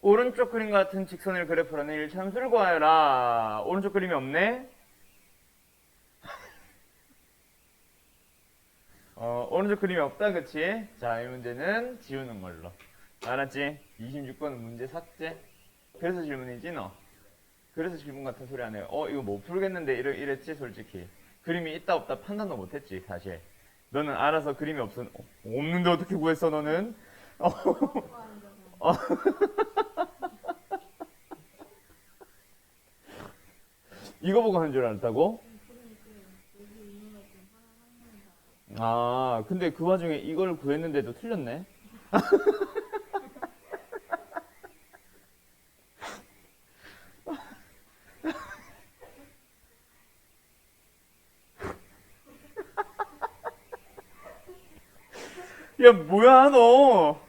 오른쪽 그림 같은 직선을 그래프라는 일참수를 구하여라. 오른쪽 그림이 없네? 오른쪽 그림이 없다, 그치? 자, 이 문제는 지우는 걸로. 알았지? 26번은 문제 삭제. 그래서 질문이지, 너? 그래서 질문 같은 소리 안 해요. 이거 못 풀겠는데, 이랬지, 솔직히. 그림이 있다, 없다 판단도 못했지, 사실. 너는 알아서 그림이 없는데 어떻게 구했어, 너는? 어. 이거 보고 한 줄 알았다고? 아, 근데 그 와중에 이걸 구했는데도 틀렸네? 야, 뭐야, 너?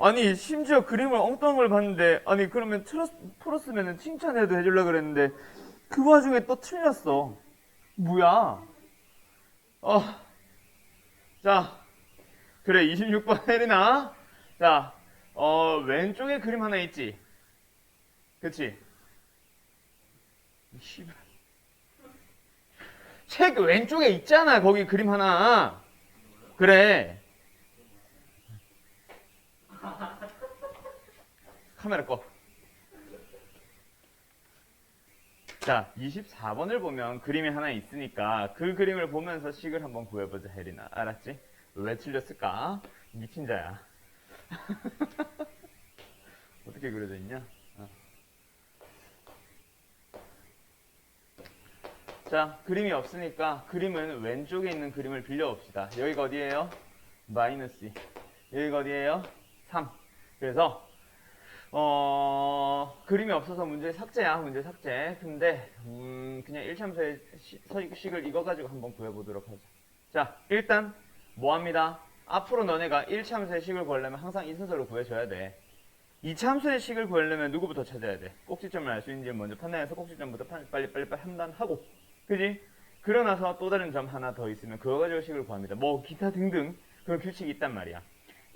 아니, 심지어 그림을 엉뚱한 걸 봤는데, 아니, 그러면 풀었으면 칭찬해도 해주려고 그랬는데, 그 와중에 또 틀렸어. 뭐야? 어, 자, 그래, 26번 혜린아. 자, 왼쪽에 그림 하나 있지? 그치? 씨발. 책 왼쪽에 있잖아, 거기 그림 하나. 그래. 카메라 꺼. 자, 24번을 보면 그림이 하나 있으니까 그 그림을 보면서 식을 한번 구해보자, 혜린아. 알았지? 왜 틀렸을까? 미친 자야. 어떻게 그려져 있냐? 자, 그림이 없으니까 그림은 왼쪽에 있는 그림을 빌려봅시다. 여기가 어디예요? 마이너스 2. 여기가 어디예요? 3. 그래서 그림이 없어서 문제 삭제야, 문제 삭제. 근데 그냥 1참수의 식을 이거 가지고 한번 구해보도록 하자. 자, 일단 뭐합니다? 앞으로 너네가 1참수의 식을 구하려면 항상 이 순서로 구해줘야 돼. 2참수의 식을 구하려면 누구부터 찾아야 돼? 꼭지점을 알 수 있는지 먼저 판단해서 꼭지점부터 빨리 판단하고, 그지? 그러고 나서 또 다른 점 하나 더 있으면 그거 가지고 식을 구합니다. 뭐 기타 등등 그런 규칙이 있단 말이야.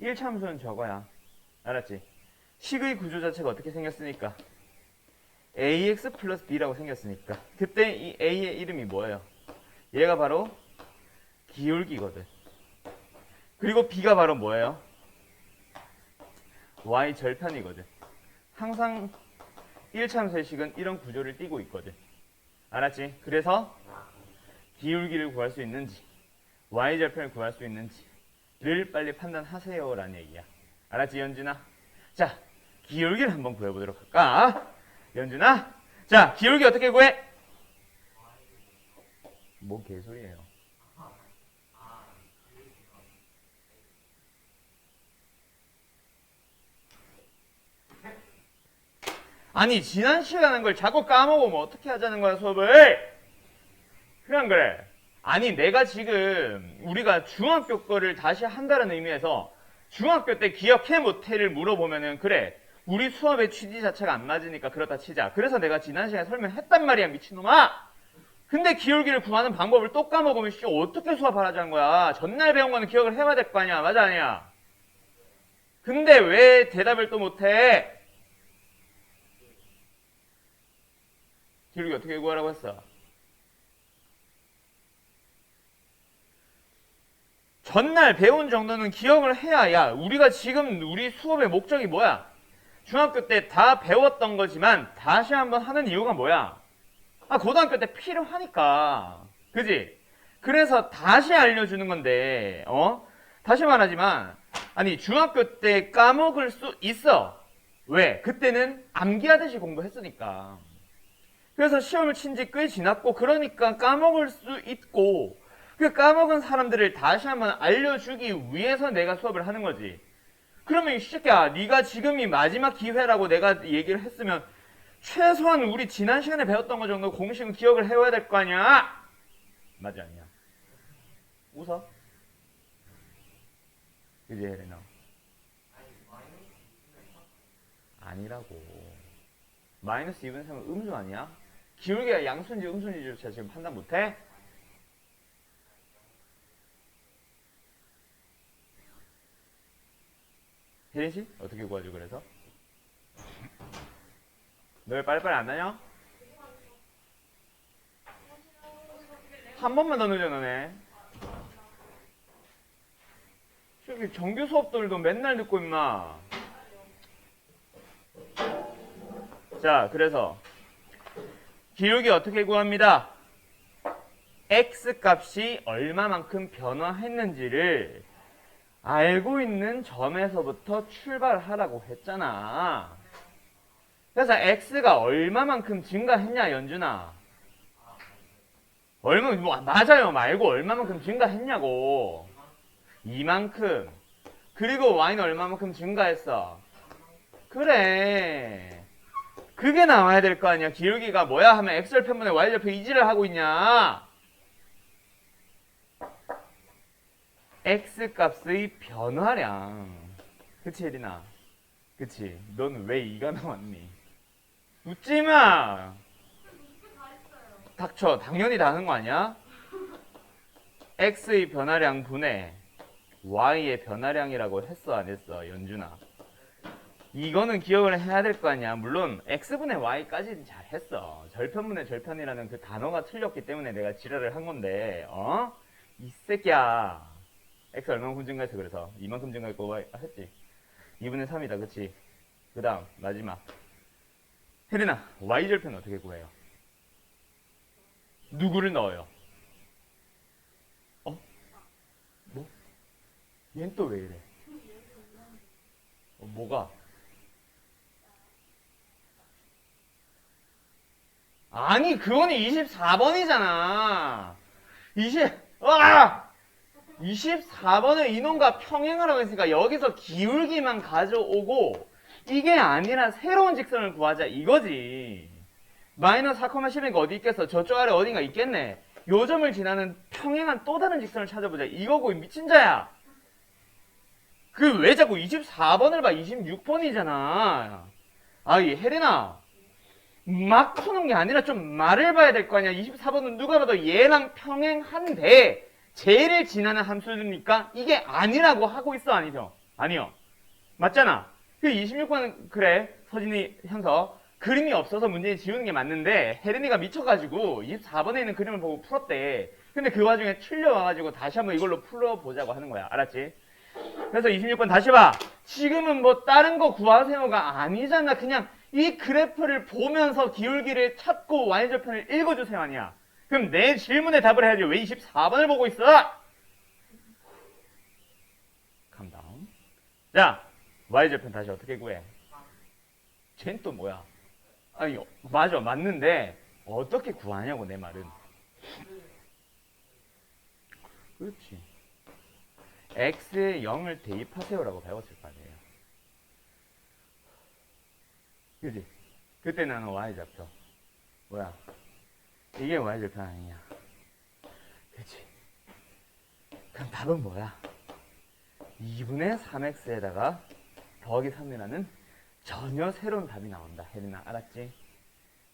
1참수는 저거야. 알았지? 식의 구조 자체가 어떻게 생겼으니까? ax 플러스 b라고 생겼으니까. 그때 이 a의 이름이 뭐예요? 얘가 바로 기울기거든. 그리고 b가 바로 뭐예요? y 절편이거든. 항상 1참수의 식은 이런 구조를 띠고 있거든. 알았지? 그래서 기울기를 구할 수 있는지 y 절편을 구할 수 있는지를 빨리 판단하세요라는 얘기야. 알았지, 연준아? 자, 기울기를 한번 구해보도록 할까? 연준아? 자, 기울기 어떻게 구해? 뭐 개소리예요. 아니, 지난 시간에 걸 자꾸 까먹으면 어떻게 하자는 거야, 수업을? 그래, 안 그래? 아니, 내가 지금 우리가 중학교 거를 다시 한다는 의미에서 중학교 때 기억해 못해를 물어보면은 그래, 우리 수업의 취지 자체가 안 맞으니까 그렇다 치자. 그래서 내가 지난 시간에 설명했단 말이야, 미친놈아. 근데 기울기를 구하는 방법을 또 까먹으면 씨 어떻게 수업하라자는 거야. 전날 배운 거는 기억을 해봐야 될 거 아니야. 맞아, 아니야? 근데 왜 대답을 또 못해? 기울기 어떻게 구하라고 했어? 전날 배운 정도는 기억을 해야, 야, 우리가 지금 우리 수업의 목적이 뭐야? 중학교 때 다 배웠던 거지만 다시 한번 하는 이유가 뭐야? 고등학교 때 필요하니까. 그지? 그래서 다시 알려주는 건데, 다시 말하지만, 아니, 중학교 때 까먹을 수 있어. 왜? 그때는 암기하듯이 공부했으니까. 그래서 시험을 친 지 꽤 지났고, 그러니까 까먹을 수 있고, 그 까먹은 사람들을 다시 한번 알려주기 위해서 내가 수업을 하는 거지. 그러면 이 새끼야, 네가 지금이 마지막 기회라고 내가 얘기를 했으면 최소한 우리 지난 시간에 배웠던 거 정도 공식은 기억을 해와야 될 거 아니야? 맞지 않냐? 웃어? 그지, 혜린아? 아니라고. 마이너스 2분의 3은 음수 아니야? 기울기가 양수인지 음수인지조차 지금 판단 못해? 혜린씨? 어떻게 구하죠 그래서? 너 왜 빨리빨리 안 나냐? 한 번만 더 늦어 너네. 저기 정규 수업들도 맨날 듣고 있나? 자, 그래서 기울기 어떻게 구합니다? x 값이 얼마만큼 변화했는지를 알고 있는 점에서부터 출발하라고 했잖아. 그래서 x가 얼마만큼 증가했냐, 연준아? 맞아요 말고 얼마만큼 증가했냐고. 이만큼. 그리고 y는 얼마만큼 증가했어? 그래. 그게 나와야 될 거 아니야. 기울기가 뭐야 하면 x절편분의 y절편 이지를 하고 있냐. x값의 변화량. 그치 혜린아? 그치? 넌 왜 이가 나왔니? 웃지마. 닥쳐. 당연히 다 하는 거 아니야? x의 변화량 분의 y의 변화량이라고 했어 안 했어 연준아? 이거는 기억을 해야 될 거 아니야. 물론 x분의 y까지는 잘 했어. 절편분의 절편이라는 그 단어가 틀렸기 때문에 내가 지랄을 한 건데 이 새끼야. x 얼마만큼 증가했어 그래서? 이만큼 증가했고 y 했지? 2분의 3이다 그치? 그 다음 마지막 혜린아 y절편 어떻게 구해요? 누구를 넣어요? 뭐? 얜 또 왜 이래? 뭐가? 아니 그거는 24번이잖아. 24번을 이놈과 평행을 하고 있으니까 여기서 기울기만 가져오고 이게 아니라 새로운 직선을 구하자 이거지. 마이너스 4,10이니까 어디 있겠어? 저쪽 아래 어딘가 있겠네. 요 점을 지나는 평행한 또 다른 직선을 찾아보자 이거고 미친 자야. 그 왜 자꾸 24번을 봐? 26번이잖아. 이 혜린아 막 푸는 게 아니라 좀 말을 봐야 될 거 아니야. 24번은 누가 봐도 얘랑 평행한데 쟤를 지나는 함수니까 이게 아니라고 하고 있어 아니죠? 아니요. 맞잖아. 그 26번은 그래 서진이 현서 그림이 없어서 문제를 지우는 게 맞는데 혜린이가 미쳐가지고 24번에 있는 그림을 보고 풀었대. 근데 그 와중에 틀려와가지고 다시 한번 이걸로 풀어보자고 하는 거야. 알았지? 그래서 26번 다시 봐. 지금은 뭐 다른 거 구하세요가 아니잖아. 그냥 이 그래프를 보면서 기울기를 찾고 y절편을 읽어주세요 아니야. 그럼 내 질문에 답을 해야지. 왜 24번을 보고 있어? 캄다운. 자 y절편 다시 어떻게 구해? 쟨 또 뭐야? 아니 맞아 맞는데 어떻게 구하냐고 내 말은. 그렇지. x에 0을 대입하세요라고 배웠을 거 아니에요. 그지? 그때 나는 y좌표. 뭐야? 이게 y절편 아니냐? 그치? 그럼 답은 뭐야? 2분의 3x에다가 더하기 3이라는 전혀 새로운 답이 나온다. 혜린아 알았지?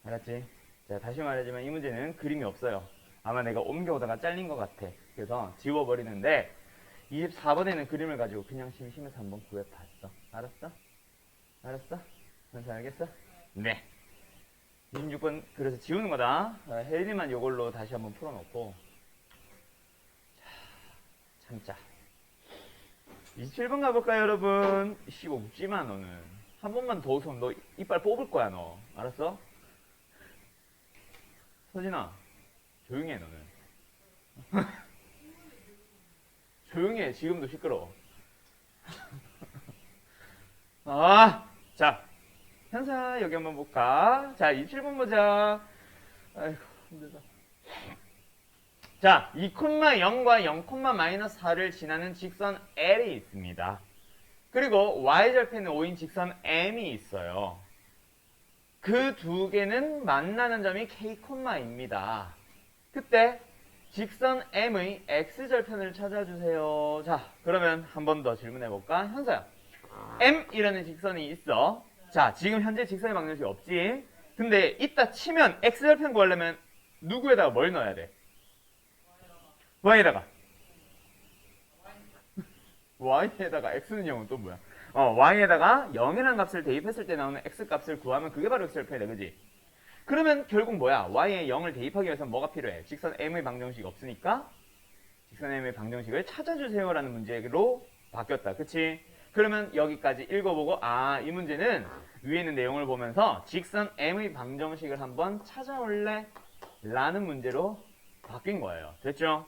알았지? 자 다시 말하지만 이 문제는 그림이 없어요. 아마 내가 옮겨오다가 잘린 것 같아. 그래서 지워버리는데 24번에는 그림을 가지고 그냥 심심해서 한번 구해봤어. 알았어? 알았어? 현서 알겠어? 네. 26번 그래서 지우는 거다. 혜린이만 이걸로 다시 한번 풀어놓고 참자. 27번 가볼까요 여러분? 웃지마 너는. 한 번만 더 웃으면 너 이빨 뽑을 거야 너. 알았어? 서진아 조용히 해 너는. 조용히 해. 지금도 시끄러워. 자 현사 여기 한번 볼까? 자 27번 보자. 아이고 힘들다. 자 2,0과 0,-4를 지나는 직선 L이 있습니다. 그리고 y절편에 5인 직선 M이 있어요. 그 두 개는 만나는 점이 K입니다. 그때 직선 M의 X절편을 찾아주세요. 자 그러면 한 번 더 질문해볼까? 현서야 M이라는 직선이 있어. 자, 지금 현재 직선의 방정식이 없지. 근데 이따 치면 x절편 구하려면 누구에다가 뭘 넣어야 돼? y에다가 y에다가 x는 0은 또 뭐야? y에다가 0이라는 값을 대입했을 때 나오는 x 값을 구하면 그게 바로 x절편이다, 그지? 그러면 결국 뭐야? y에 0을 대입하기 위해서 뭐가 필요해? 직선 m의 방정식이 없으니까 직선 m의 방정식을 찾아주세요라는 문제로 바뀌었다, 그치? 그러면 여기까지 읽어보고 이 문제는 위에 있는 내용을 보면서 직선 m의 방정식을 한번 찾아올래? 라는 문제로 바뀐 거예요. 됐죠?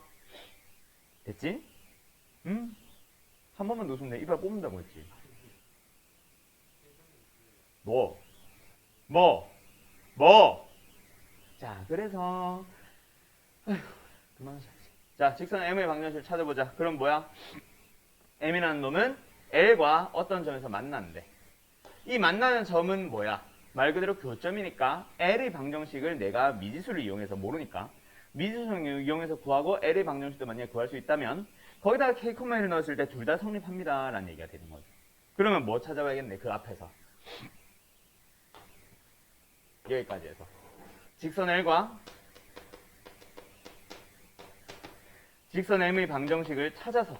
됐지? 한 번만 넣으면 내 이빨 뽑는다고 했지. 뭐? 자, 그래서 그만하자. 자, 직선 m의 방정식을 찾아보자. 그럼 뭐야? m이라는 놈은 L과 어떤 점에서 만나는데, 이 만나는 점은 뭐야? 말 그대로 교점이니까 L의 방정식을 내가 미지수를 이용해서 모르니까 미지수를 이용해서 구하고 L의 방정식도 만약에 구할 수 있다면 거기다가 K, L을 넣었을 때 둘 다 성립합니다 라는 얘기가 되는 거죠. 그러면 뭐 찾아봐야겠네, 그 앞에서. 여기까지 해서 직선 L과 직선 M의 방정식을 찾아서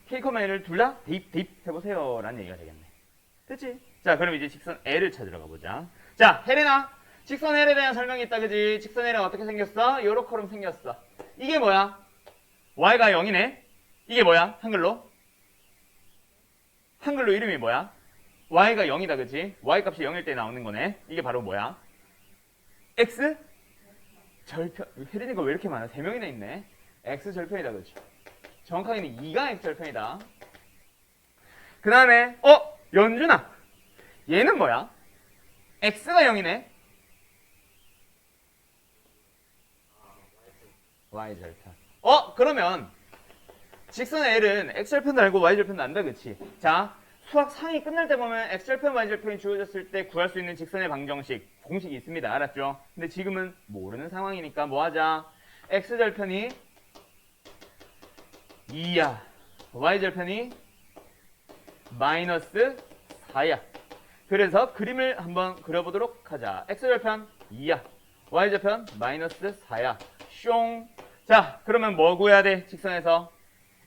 K, L을 둘 다 대입해보세요 라는 얘기가 되겠네. 됐지? 자, 그럼 이제 직선 L을 찾으러 가보자. 자, 혜린아, 직선 L에 대한 설명이 있다, 그지? 직선 L은 어떻게 생겼어? 요렇게럼 생겼어. 이게 뭐야? Y가 0이네? 이게 뭐야? 한글로 이름이 뭐야? Y가 0이다, 그지? Y 값이 0일 때 나오는 거네. 이게 바로 뭐야? X? 절편. 혜린이가 왜 이렇게 많아? 3명이나 있네. X 절편이다, 그지? 정확하게는 2가 X절편이다. 그 다음에 연준아, 얘는 뭐야? X가 0이네. Y절편. 그러면 직선 L은 X절편도 알고 Y절편도 안다, 그치? 자, 수학 상위 끝날 때 보면 X절편, Y절편이 주어졌을 때 구할 수 있는 직선의 방정식 공식이 있습니다. 알았죠? 근데 지금은 모르는 상황이니까 뭐 하자? X절편이 2야. Y절편이 마이너스 4야. 그래서 그림을 한번 그려보도록 하자. X절편 2야. Y절편 마이너스 4야. 숑. 자, 그러면 뭐 구해야 돼? 직선에서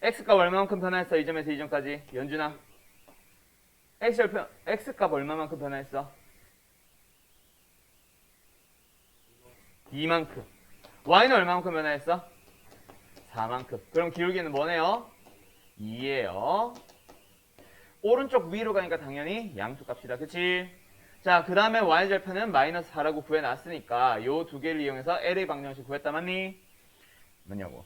X값 얼마만큼 변화했어? 이 점에서 이 점까지. 연준아, X절편 X값 얼마만큼 변화했어? 2만큼. Y는 얼마만큼 변화했어? 4만큼. 그럼 기울기는 뭐네요? 2예요. 오른쪽 위로 가니까 당연히 양수값이다, 그치? 자, 그 다음에 Y절편은 마이너스 4라고 구해놨으니까 요 두 개를 이용해서 L의 방정식 구했다, 맞니? 뭐냐고.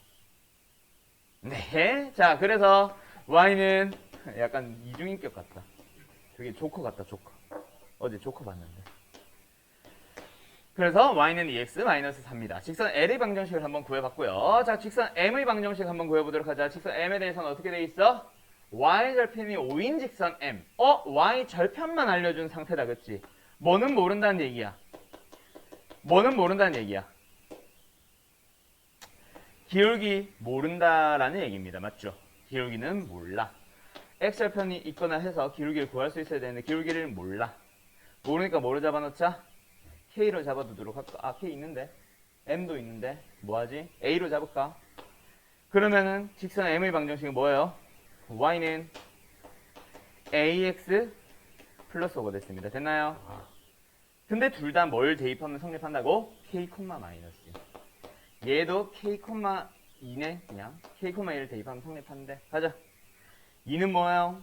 네. 자, 그래서 Y는 약간 이중인격 같다. 되게 조커 같다, 조커. 어제 조커 봤는데. 그래서 Y는 2x-4입니다. 직선 L의 방정식을 한번 구해봤고요. 자, 직선 M의 방정식 한번 구해보도록 하자. 직선 M에 대해서는 어떻게 돼 있어? Y절편이 5인 직선 M. Y절편만 알려준 상태다, 그치? 뭐는 모른다는 얘기야. 기울기 모른다라는 얘기입니다. 맞죠? 기울기는 몰라. X절편이 있거나 해서 기울기를 구할 수 있어야 되는데 기울기를 몰라. 모르니까 뭐로 잡아놓자? K로 잡아두도록 할까? K 있는데? M도 있는데? 뭐하지? A로 잡을까? 그러면은 직선 M의 방정식은 뭐예요? Y는 AX 플러스 5가 됐습니다. 됐나요? 근데 둘 다 뭘 대입하면 성립한다고? K, 마이너스. 얘도 K, 2네. 그냥 K, 1을 대입하면 성립하는데. 가자. 2는 뭐예요?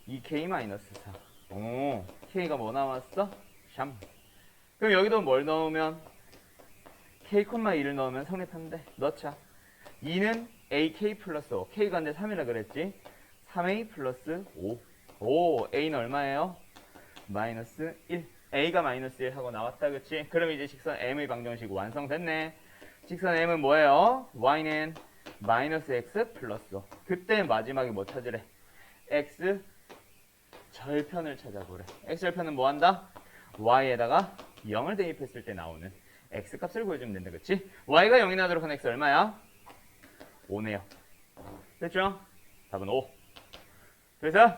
2K 마이너스 4. 오, K가 뭐 나왔어? 샴. 그럼 여기도 뭘 넣으면? K, 2를 넣으면 성립하는데. 넣자. 2는 AK 플러스 5. K가 근데 3이라 그랬지? 3A 플러스 5. 오, A는 얼마예요? 마이너스 1. A가 마이너스 1 하고 나왔다, 그치? 그럼 이제 직선 M의 방정식 완성됐네. 직선 M은 뭐예요? Y는 마이너스 X 플러스 5. 그때 마지막에 뭐 찾으래? X 절편을 찾아보래. X 절편은 뭐 한다? Y에다가 0을 대입했을 때 나오는 X 값을 구해주면 된다, 그치? Y가 0이 나도록 한 X 얼마야? 5네요. 됐죠? 답은 5. 그래서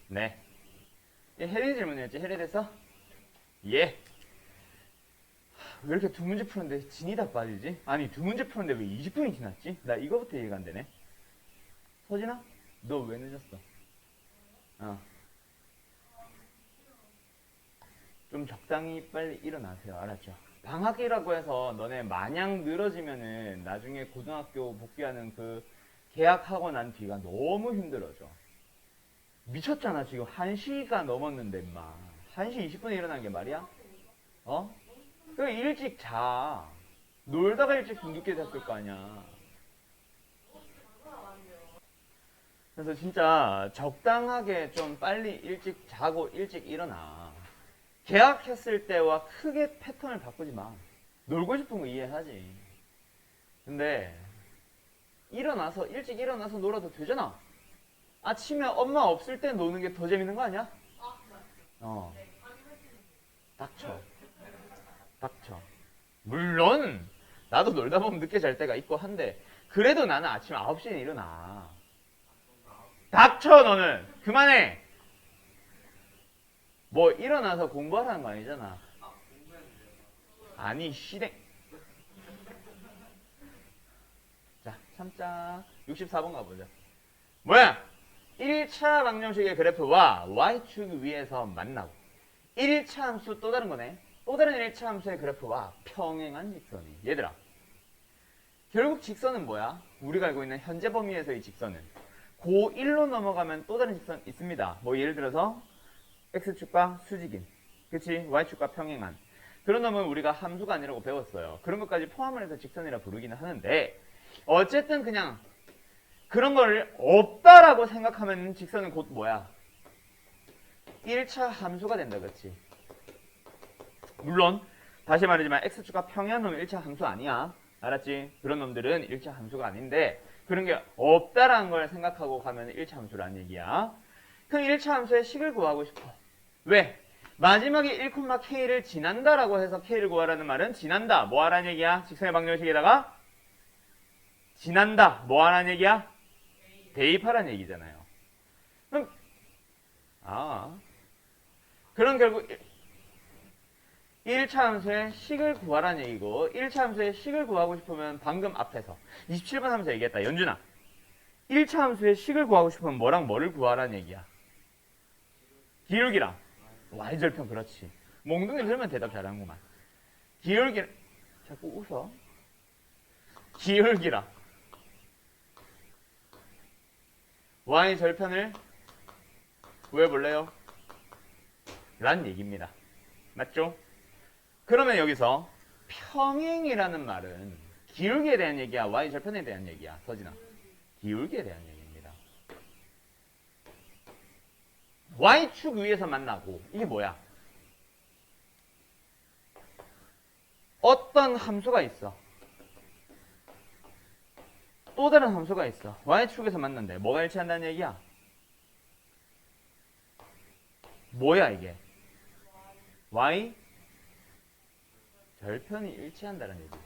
네, 혜린이 질문이었지? 해리됐어? 예. 왜 이렇게 두 문제 푸는데 진이 다 빠지지? 아니 두 문제 푸는데 왜 20분이 지났지? 나 이거부터 이해가 안 되네. 서진아? 너 왜 늦었어? 좀 적당히 빨리 일어나세요. 알았죠? 방학이라고 해서 너네 마냥 늘어지면은 나중에 고등학교 복귀하는 그 계약하고 난 뒤가 너무 힘들어져. 미쳤잖아. 지금 1시가 넘었는데 임마. 1시 20분에 일어난 게 말이야? 어? 그 일찍 자. 놀다가 일찍 늦게 잤을 거 아니야. 그래서 진짜 적당하게 좀 빨리 일찍 자고 일찍 일어나. 계약했을 때와 크게 패턴을 바꾸지 마. 놀고 싶은 거 이해하지. 근데 일어나서 일찍 일어나서 놀아도 되잖아. 아침에 엄마 없을 때 노는 게 더 재밌는 거 아니야? 어. 닥쳐. 닥쳐. 물론 나도 놀다 보면 늦게 잘 때가 있고 한데 그래도 나는 아침 9시에 일어나. 닥쳐 너는. 그만해. 뭐 일어나서 공부하라는 거 아니잖아. 아니 시댁. 자 참자. 64번 가보자. 뭐야? 1차 방정식의 그래프와 y축 위에서 만나고 1차 함수 또 다른 거네. 또 다른 1차 함수의 그래프와 평행한 직선이. 얘들아 결국 직선은 뭐야? 우리가 알고 있는 현재 범위에서의 직선은 고1로 넘어가면 또 다른 직선 있습니다. 뭐 예를 들어서 x축과 수직인, 그치? y축과 평행한 그런 놈은 우리가 함수가 아니라고 배웠어요. 그런 것까지 포함을 해서 직선이라 부르기는 하는데 어쨌든 그냥 그런 걸 없다라고 생각하면 직선은 곧 뭐야? 1차 함수가 된다, 그치? 물론 다시 말하지만 x축과 평행한 놈은 1차 함수 아니야. 알았지? 그런 놈들은 1차 함수가 아닌데 그런 게 없다라는 걸 생각하고 가면 1차 함수라는 얘기야. 그럼 1차 함수의 식을 구하고 싶어. 왜? 마지막에 1,k를 지난다라고 해서 k를 구하라는 말은 지난다. 뭐 하라는 얘기야? 직선의 방정식에다가 지난다. 뭐 하라는 얘기야? 대입하라는 얘기잖아요. 그럼 결국 1차 함수의 식을 구하라는 얘기고 1차 함수의 식을 구하고 싶으면 방금 앞에서 27번 하면서 얘기했다. 연준아 1차 함수의 식을 구하고 싶으면 뭐랑 뭐를 구하라는 얘기야? 기울기랑 y절편. 그렇지. 몽둥이 들면 대답 잘하는구만. 기울기. 자꾸 웃어. 기울기랑 y절편을 구해볼래요? 란 얘기입니다. 맞죠? 그러면 여기서 평행이라는 말은 기울기에 대한 얘기야? y절편에 대한 얘기야? 서진아. 기울기에 대한 얘기입니다. y축 위에서 만나고 이게 뭐야? 어떤 함수가 있어. 또 다른 함수가 있어. y축에서 만난대. 뭐가 일치한다는 얘기야? 뭐야 이게? y 절편이 일치한다는 얘기잖아.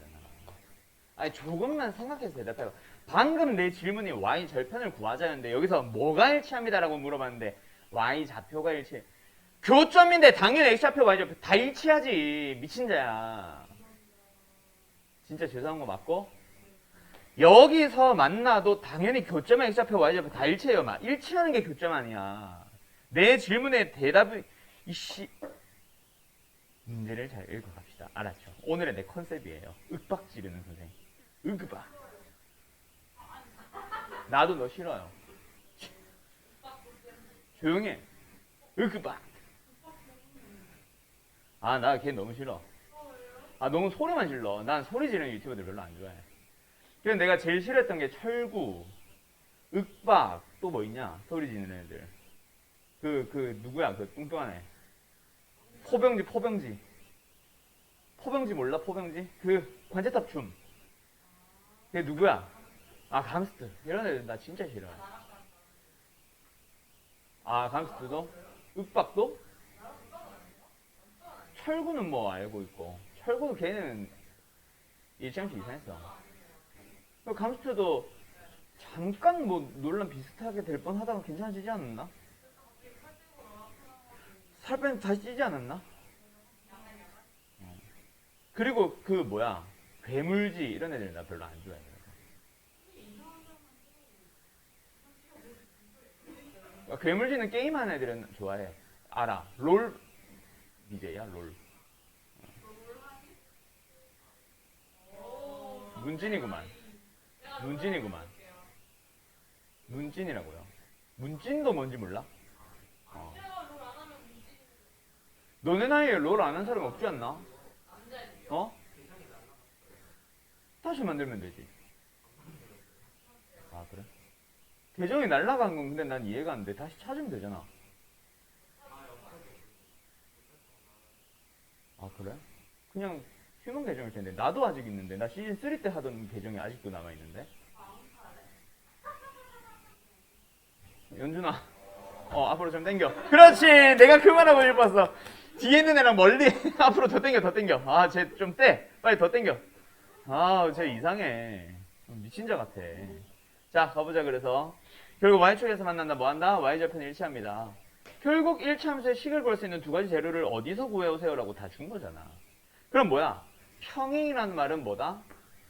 아니 조금만 생각해서 대답해봐. 방금 내 질문이 y 절편을 구하자는데 여기서 뭐가 일치합니다라고 물어봤는데 y 좌표가 일치. 교점인데 당연히 x좌표 y좌표 다 일치하지. 미친 자야. 진짜 죄송한 거 맞고 여기서 만나도 당연히 교점의 x좌표 y좌표 다 일치해요. 막 일치하는 게 교점 아니야. 내 질문에 대답이 이씨. 문제를 잘 읽고 갑시다. 알았죠? 오늘의 내 컨셉이에요. 윽박 지르는 선생. 윽박. 나도 너 싫어요. 조용히 해. 윽박. 아, 나 걔 너무 싫어. 아, 너무 소리만 질러. 난 소리 지르는 유튜버들 별로 안 좋아해. 그래서 내가 제일 싫어했던 게 철구, 윽박, 또 뭐 있냐? 소리 지르는 애들. 누구야? 그 뚱뚱한 애. 포병지. 포병지 몰라? 포병지? 그 관제탑 춤. 그게 누구야? 아, 감스트. 이런 애들 나 진짜 싫어해. 아, 감스트도? 윽박도? 철구는 뭐 알고 있고. 철구도 걔는 일장씩 이상했어. 감스트도 잠깐 뭐 논란 비슷하게 될 뻔하다가 괜찮아지지 않았나? 살 빼면 다시 찌지 않았나? 그리고 그 뭐야 괴물지 이런 애들 나 별로 안 좋아해. 괴물지는 게임하는 애들은 좋아해. 알아. 롤 BJ야 롤. 문진이구만. 문진이구만. 문진이라고요. 문진도 뭔지 몰라? 어. 너네 나이에 롤 안 한 사람 없지 않나? 어? 다시 만들면 되지. 아 그래? 계정이 날라간 건 근데 난 이해가 안 돼. 다시 찾으면 되잖아. 아 그래? 그냥 휴먼 계정일 텐데 나도 아직 있는데 나 시즌 3 때 하던 계정이 아직도 남아 있는데. 연준아, 앞으로 좀 당겨. 그렇지, 내가 그 말하고 싶었어. 뒤에 있는 애랑 멀리 앞으로 더 당겨, 더 당겨. 아, 쟤 좀 떼. 빨리 더 당겨. 아, 쟤 이상해. 미친 자 같아. 자, 가보자. 그래서 결국 y축에서 만난다. 뭐 한다? y절편을 일치합니다. 결국 1차 함수의 식을 구할 수 있는 두 가지 재료를 어디서 구해오세요라고 다 준 거잖아. 그럼 뭐야? 평행이라는 말은 뭐다?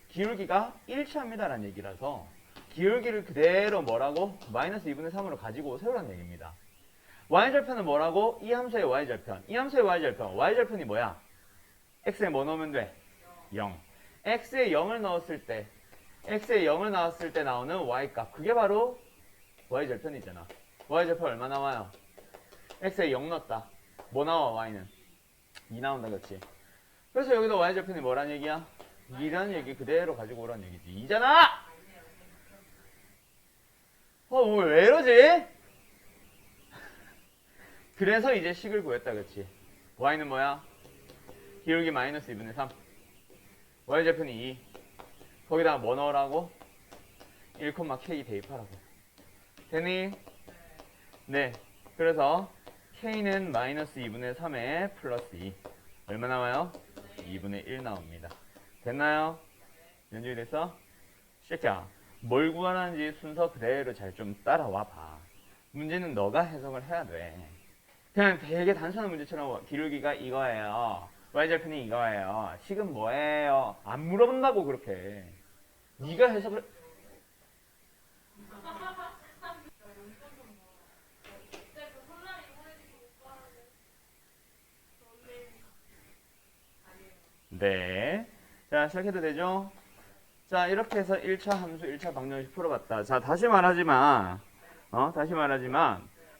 기울기가 일치합니다라는 얘기라서 기울기를 그대로 뭐라고? 마이너스 2분의 3으로 가지고 오세요라는 얘기입니다. y절편은 뭐라고? 이 함수의 y절편. 이 함수의 y절편. y절편이 뭐야? x에 뭐 넣으면 돼? 0. x에 0을 넣었을 때 x에 0을 넣었을 때 나오는 y값. 그게 바로 y절편이잖아. y절편 얼마 나와요? x에 0 넣었다. 뭐 나와 y는? 2 나온다 그렇지? 그래서 여기도 y절편이 뭐란 얘기야? 2라는 얘기 그대로 가지고 오란 얘기지. 2잖아! 왜 이러지? 그래서 이제 식을 구했다, 그치? y는 뭐야? 기울기 마이너스 2분의 3. y절편이 2. 거기다가 뭐 넣으라고? 1,k 대입하라고. 되니? 네. 그래서 k는 마이너스 2분의 3에 플러스 2. 얼마 나와요? 2분의 1 나옵니다. 됐나요? 연주이 됐어? 시작해. 뭘 구하는지 순서 그대로 잘 좀 따라와 봐. 문제는 너가 해석을 해야 돼. 그냥 되게 단순한 문제처럼 기울기가 이거예요. y절편이 이거예요. 식은 뭐예요? 안 물어본다고 그렇게. 네가 해석을 네. 자, 시작해도 되죠? 자, 이렇게 해서 1차 함수, 1차 방정식 풀어봤다. 자, 다시 말하지만,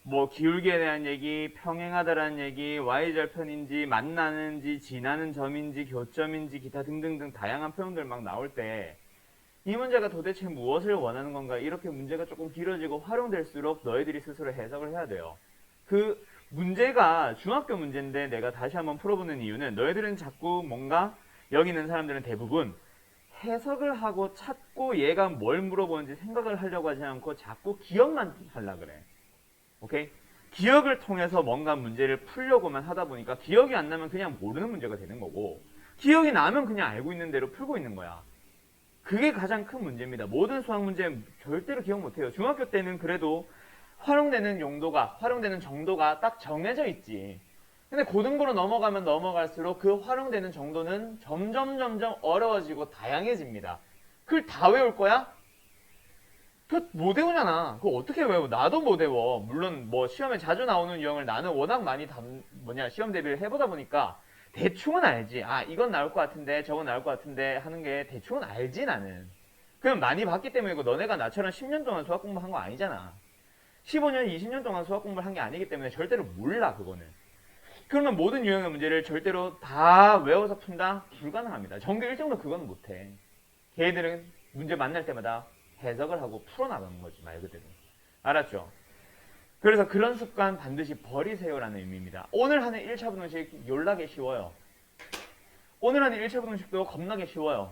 뭐, 기울기에 대한 얘기, 평행하다라는 얘기, y절편인지, 만나는지, 지나는 점인지, 교점인지, 기타 등등등 다양한 표현들 막 나올 때, 이 문제가 도대체 무엇을 원하는 건가? 이렇게 문제가 조금 길어지고 활용될수록 너희들이 스스로 해석을 해야 돼요. 그 문제가 중학교 문제인데 내가 다시 한번 풀어보는 이유는 너희들은 자꾸 뭔가 여기 있는 사람들은 대부분 해석을 하고 찾고 얘가 뭘 물어보는지 생각을 하려고 하지 않고 자꾸 기억만 하려고 그래. 오케이? 기억을 통해서 뭔가 문제를 풀려고만 하다 보니까 기억이 안 나면 그냥 모르는 문제가 되는 거고 기억이 나면 그냥 알고 있는 대로 풀고 있는 거야. 그게 가장 큰 문제입니다. 모든 수학 문제 절대로 기억 못해요. 중학교 때는 그래도 활용되는 용도가, 활용되는 정도가 딱 정해져 있지. 근데 고등부로 넘어가면 넘어갈수록 그 활용되는 정도는 점점 어려워지고 다양해집니다. 그걸 다 외울 거야? 그거 못 외우잖아. 그거 어떻게 외워? 나도 못 외워. 물론 뭐 시험에 자주 나오는 유형을 나는 워낙 많이 시험 대비를 해보다 보니까 대충은 알지. 아, 이건 나올 것 같은데 저건 나올 것 같은데 하는 게 대충은 알지 나는. 그럼 많이 봤기 때문이고 너네가 나처럼 10년 동안 수학 공부한 거 아니잖아. 15년, 20년 동안 수학 공부를 한 게 아니기 때문에 절대로 몰라 그거는. 그러면 모든 유형의 문제를 절대로 다 외워서 푼다? 불가능합니다. 전교 1등도 그건 못해. 걔들은 문제 만날 때마다 해석을 하고 풀어나가는 거지 말 그대로. 알았죠? 그래서 그런 습관 반드시 버리세요라는 의미입니다. 오늘 하는 1차 분동식 yor나게 쉬워요. 오늘 하는 1차 분동식도 겁나게 쉬워요.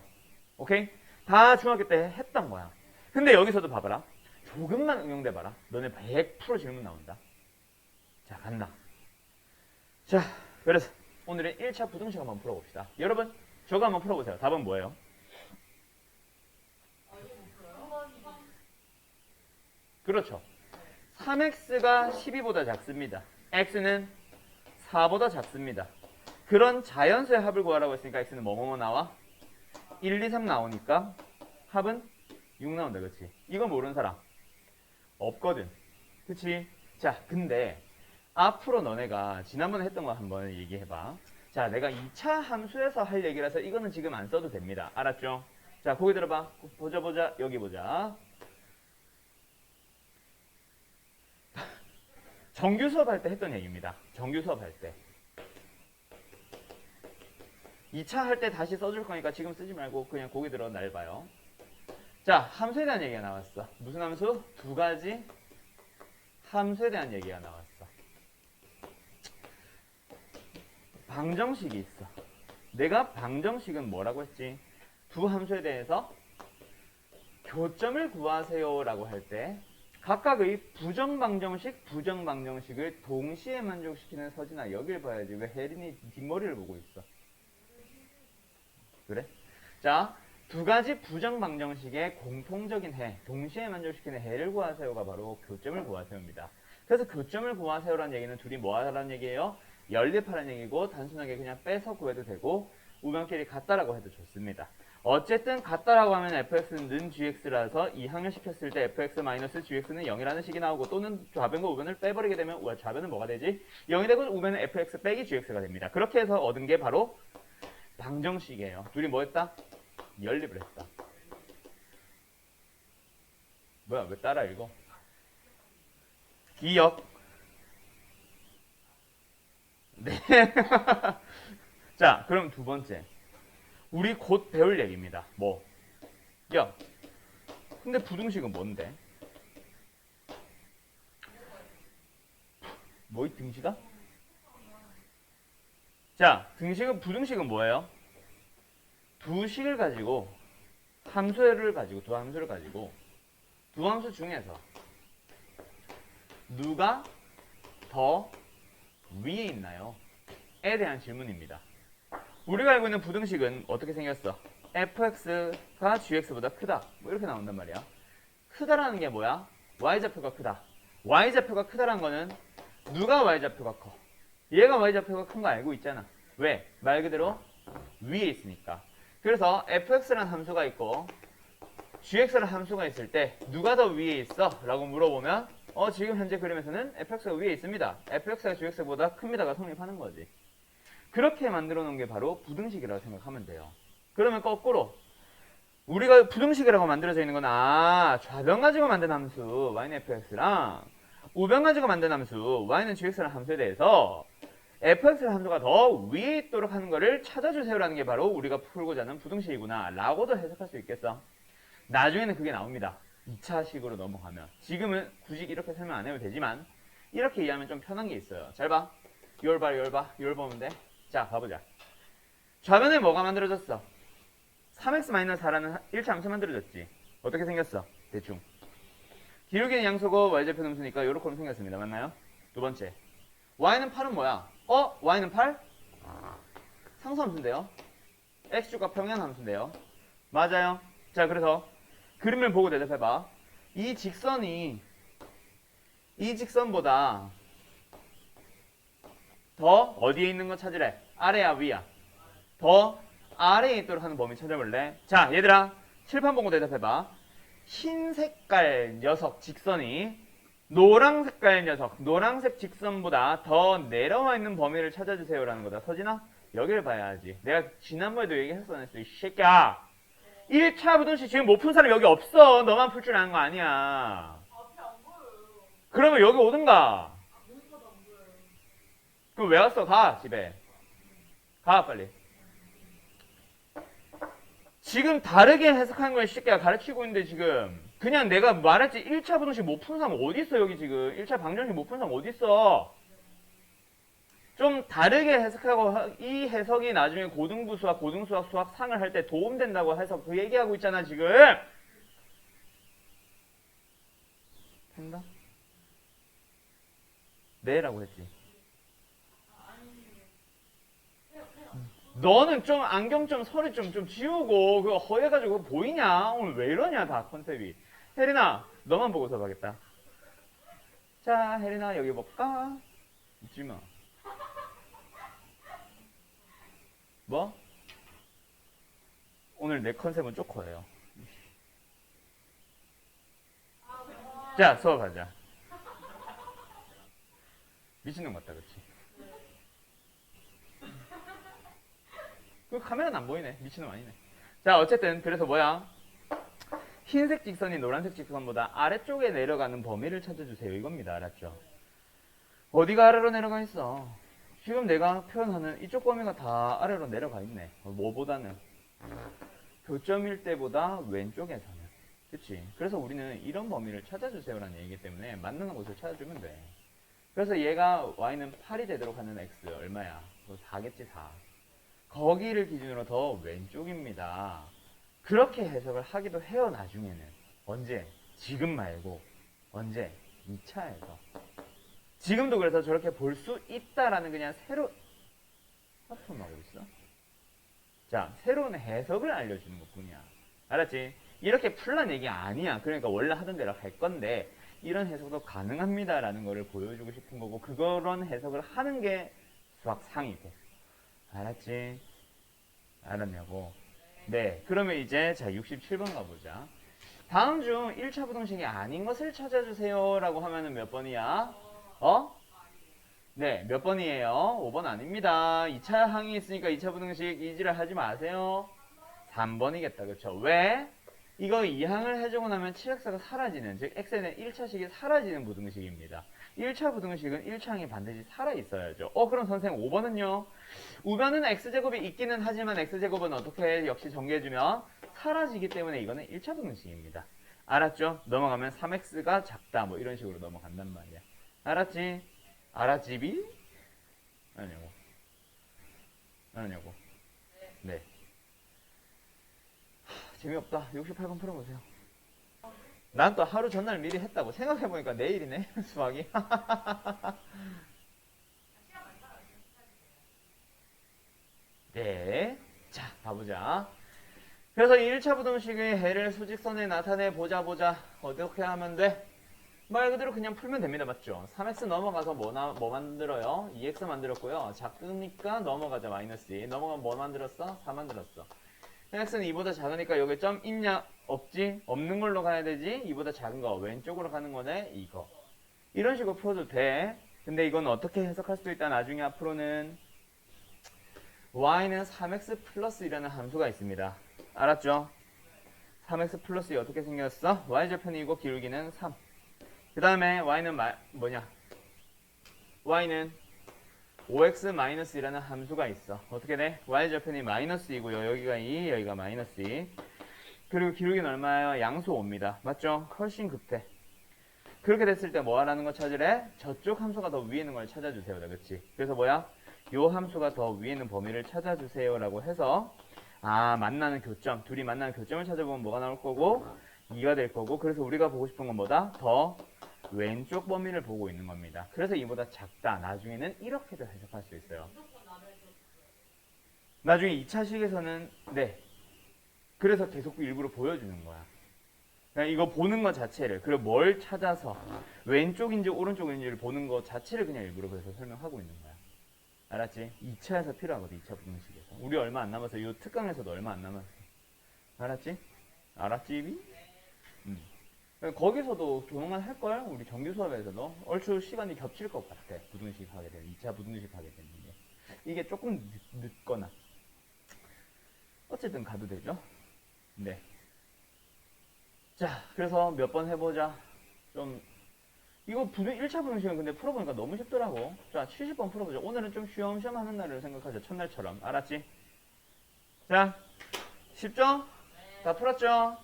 오케이? 다 중학교 때 했던 거야. 근데 여기서도 봐봐라. 조금만 응용돼봐라. 너네 100% 질문 나온다. 자, 간다. 자, 그래서 오늘은 1차 부등식 한번 풀어봅시다. 여러분, 저거 한번 풀어보세요. 답은 뭐예요? 그렇죠. 3x가 12보다 작습니다. x는 4보다 작습니다. 그런 자연수의 합을 구하라고 했으니까 x는 뭐뭐뭐 나와? 1, 2, 3 나오니까 합은 6 나온다. 그치? 이거 모르는 사람 없거든. 그치? 자, 근데 앞으로 너네가 지난번에 했던 거 한번 얘기해봐. 자, 내가 2차 함수에서 할 얘기라서 이거는 지금 안 써도 됩니다. 알았죠? 자, 거기 들어봐. 보자. 여기 보자. 정규 수업 할 때 했던 얘기입니다. 정규 수업 할 때. 2차 할 때 다시 써줄 거니까 지금 쓰지 말고 그냥 거기 들어 날 봐요. 자, 함수에 대한 얘기가 나왔어. 무슨 함수? 두 가지 함수에 대한 얘기가 나왔어. 방정식이 있어. 내가 방정식은 뭐라고 했지? 두 함수에 대해서 교점을 구하세요 라고 할 때 각각의 부정방정식을 동시에 만족시키는 서진아, 여길 봐야지. 왜 혜린이 뒷머리를 보고 있어? 그래? 자, 두 가지 부정방정식의 공통적인 해, 동시에 만족시키는 해를 구하세요가 바로 교점을 구하세요입니다. 그래서 교점을 구하세요라는 얘기는 둘이 뭐 하라는 얘기예요? 연립하라는 얘기고, 단순하게 그냥 빼서 구해도 되고 우변끼리 같다라고 해도 좋습니다. 어쨌든 같다라고 하면 fx는 는 gx라서 이항을 시켰을 때 fx-gx는 0이라는 식이 나오고, 또는 좌변과 우변을 빼버리게 되면 좌변은 뭐가 되지? 0이 되고 우변은 fx 빼기 gx가 됩니다. 그렇게 해서 얻은 게 바로 방정식이에요. 둘이 뭐 했다? 연립을 했다. 뭐야, 왜 따라 읽어? 기억. 네. 자, 그럼 두 번째. 우리 곧 배울 얘기입니다. 뭐? 야, 근데 부등식은 뭔데? 뭐 이 등식아? 자, 부등식은 뭐예요? 두 식을 가지고 두 함수를 가지고 두 함수 중에서 누가 더 위에 있나요? 에 대한 질문입니다. 우리가 알고 있는 부등식은 어떻게 생겼어? fx가 gx보다 크다. 뭐 이렇게 나온단 말이야. 크다라는 게 뭐야? y좌표가 크다. y좌표가 크다라는 거는 누가 y좌표가 커? 얘가 y좌표가 큰 거 알고 있잖아. 왜? 말 그대로 위에 있으니까. 그래서 fx라는 함수가 있고 gx라는 함수가 있을 때 누가 더 위에 있어? 라고 물어보면 지금 현재 그림에서는 fx가 위에 있습니다. fx가 gx보다 큽니다가 성립하는 거지. 그렇게 만들어 놓은 게 바로 부등식이라고 생각하면 돼요. 그러면 거꾸로 우리가 부등식이라고 만들어져 있는 건 좌변 가지고 만든 함수 y는 fx랑 우변 가지고 만든 함수 y는 gx라는 함수에 대해서 fx라는 함수가 더 위에 있도록 하는 거를 찾아주세요라는 게 바로 우리가 풀고자 하는 부등식이구나 라고도 해석할 수 있겠어. 나중에는 그게 나옵니다. 2차식으로 넘어가면. 지금은 굳이 이렇게 설명 안 해도 되지만 이렇게 이해하면 좀 편한 게 있어요. 잘 봐. 이걸 보면 돼. 자, 가보자. 좌변에 뭐가 만들어졌어? 3x-4라는 1차 함수 만들어졌지. 어떻게 생겼어? 대충. 기울기는 양수고 y좌표 함수니까 요렇게 생겼습니다. 맞나요? 두 번째. y는 8은 뭐야? y는 8? 상수함수인데요. x축과 평행 함수인데요. 맞아요. 자, 그래서 그림을 보고 대답해봐. 이 직선이 이 직선보다 더 어디에 있는 거 찾으래? 아래야 위야? 더 아래에 있도록 하는 범위 찾아볼래? 자, 얘들아 칠판 보고 대답해봐. 흰 색깔 녀석 직선이 노랑 색깔 녀석 노란색 직선보다 더 내려와 있는 범위를 찾아주세요라는 거다. 서진아, 여기를 봐야지. 내가 지난번에도 얘기했었어. 이 새끼야. 1차 부등식 지금 못 푼 사람 여기 없어. 너만 풀 줄 아는 거 아니야. 그러면 여기 오든가. 그럼 왜 왔어? 가 집에. 가 빨리. 지금 다르게 해석하는 걸 새끼가 가르치고 있는데 지금 그냥 내가 말했지 1차 부등식 못 푼 사람 어디 있어 여기 지금. 1차 방정식 못 푼 사람 어디 있어. 좀 다르게 해석하고 이 해석이 나중에 고등부 수학, 고등수학, 수학 상을 할 때 도움된다고 해서 그 얘기하고 있잖아 지금. 된다? 네라고 했지. 너는 좀 안경 좀 서리 좀 지우고 그거 허해가지고 보이냐? 오늘 왜 이러냐 다 컨셉이. 혜린아 너만 보고 수업하겠다. 자 혜린아 여기 볼까? 웃지마. 뭐? 오늘 내 컨셉은 쪼커예요. 자, 수업하자. 미친놈 같다, 그치? 그 카메라는 안 보이네. 미친놈 아니네. 자, 어쨌든 그래서 뭐야? 흰색 직선이 노란색 직선보다 아래쪽에 내려가는 범위를 찾아주세요. 이겁니다. 알았죠? 어디가 아래로 내려가 있어? 지금 내가 표현하는 이쪽 범위가 다 아래로 내려가 있네. 뭐보다는? 교점일 때보다 왼쪽에서는. 그치? 그래서 우리는 이런 범위를 찾아주세요라는 얘기이기 때문에 맞는 곳을 찾아주면 돼. 그래서 얘가 y는 8이 되도록 하는 x 얼마야? 4겠지, 4. 거기를 기준으로 더 왼쪽입니다. 그렇게 해석을 하기도 해요, 나중에는. 언제? 지금 말고. 언제? 2차에서. 지금도 그래서 저렇게 볼 수 있다라는 그냥 하품하고 있어? 자, 새로운 해석을 알려주는 것 뿐이야. 알았지? 이렇게 풀란 얘기 아니야. 그러니까 원래 하던 대로 할 건데 이런 해석도 가능합니다라는 거를 보여주고 싶은 거고 그런 해석을 하는 게 수학상이고. 알았지? 알았냐고? 네. 그러면 이제 자 67번 가보자. 다음 중 1차 부등식이 아닌 것을 찾아주세요 라고 하면은 몇 번이야? 네, 몇 번이에요? 5번 아닙니다. 2차 항이 있으니까 2차 부등식 이지를 하지 마세요. 3번이겠다. 그쵸? 왜? 이거 2항을 해주고 나면 7x가 사라지는, 즉 x에 대한 1차식이 사라지는 부등식입니다. 1차 부등식은 1차항이 반드시 살아있어야죠. 그럼 선생님 5번은요? 우변은 x제곱이 있기는 하지만 x제곱은 어떻게 역시 전개해주면 사라지기 때문에 이거는 1차 부등식입니다. 알았죠? 넘어가면 3x가 작다 뭐 이런 식으로 넘어간단 말이야. 알았지? 알았지비? 아니냐고. 아니냐고. 네. 재미없다. 68번 풀어보세요. 난 또 하루 전날 미리 했다고. 생각해보니까 내일이네. 수학이. 네. 자, 가보자. 그래서 1차 부등식의 해를 수직선에 나타내 보자. 어떻게 하면 돼? 말 그대로 그냥 풀면 됩니다. 맞죠? 3x 넘어가서 뭐 만들어요? 2x 만들었고요. 작으니까 넘어가자. 마이너스 2. 넘어가면 뭐 만들었어? 4 만들었어. x는 2보다 작으니까 여기 점 있냐? 없지? 없는 걸로 가야 되지? 2보다 작은 거 왼쪽으로 가는 거네? 이거. 이런 식으로 풀어도 돼. 근데 이건 어떻게 해석할 수도 있다. 나중에 앞으로는 y는 3x 플러스이라는 함수가 있습니다. 알았죠? 3x 플러스 어떻게 생겼어? y절편이고 기울기는 3. 그 다음에 y는 y는 5x-2라는 함수가 있어. 어떻게 돼? y절편이 마이너스이고요. 여기가 2, 여기가 마이너스 2. 그리고 기울기는 얼마예요? 양수 5입니다. 맞죠? 훨씬 급해. 그렇게 됐을 때 뭐 하라는 거 찾으래? 저쪽 함수가 더 위에 있는 걸 찾아주세요. 그렇지? 그래서 뭐야? 요 함수가 더 위에 있는 범위를 찾아주세요. 라고 해서 만나는 교점, 둘이 만나는 교점을 찾아보면 뭐가 나올 거고 2가 될 거고 그래서 우리가 보고 싶은 건 뭐다? 더 왼쪽 범위를 보고 있는 겁니다. 그래서 이보다 작다. 나중에는 이렇게도 해석할 수 있어요. 나중에 2차식에서는 네. 그래서 계속 일부러 보여주는 거야. 그러니까 이거 보는 것 자체를 그리고 뭘 찾아서 왼쪽인지 오른쪽인지를 보는 것 자체를 그냥 일부러 그래서 설명하고 있는 거야. 알았지? 2차에서 필요하거든. 2차 부등식에서. 우리 얼마 안 남았어. 이 특강에서도 얼마 안 남았어. 알았지? 알았지? 거기서도 조용만 할걸? 우리 정규 수업에서도 얼추 시간이 겹칠 것 같아. 부등식 하게 되면 2차 부등식 하게 되는 게 이게 조금 늦거나 어쨌든 가도 되죠. 네. 자, 그래서 몇 번 해보자. 좀 이거 1차 부등식은 근데 풀어보니까 너무 쉽더라고. 자, 70번 풀어보자. 오늘은 좀 쉬엄쉬엄 하는 날을 생각하자. 첫날처럼. 알았지? 자, 쉽죠? 다 풀었죠?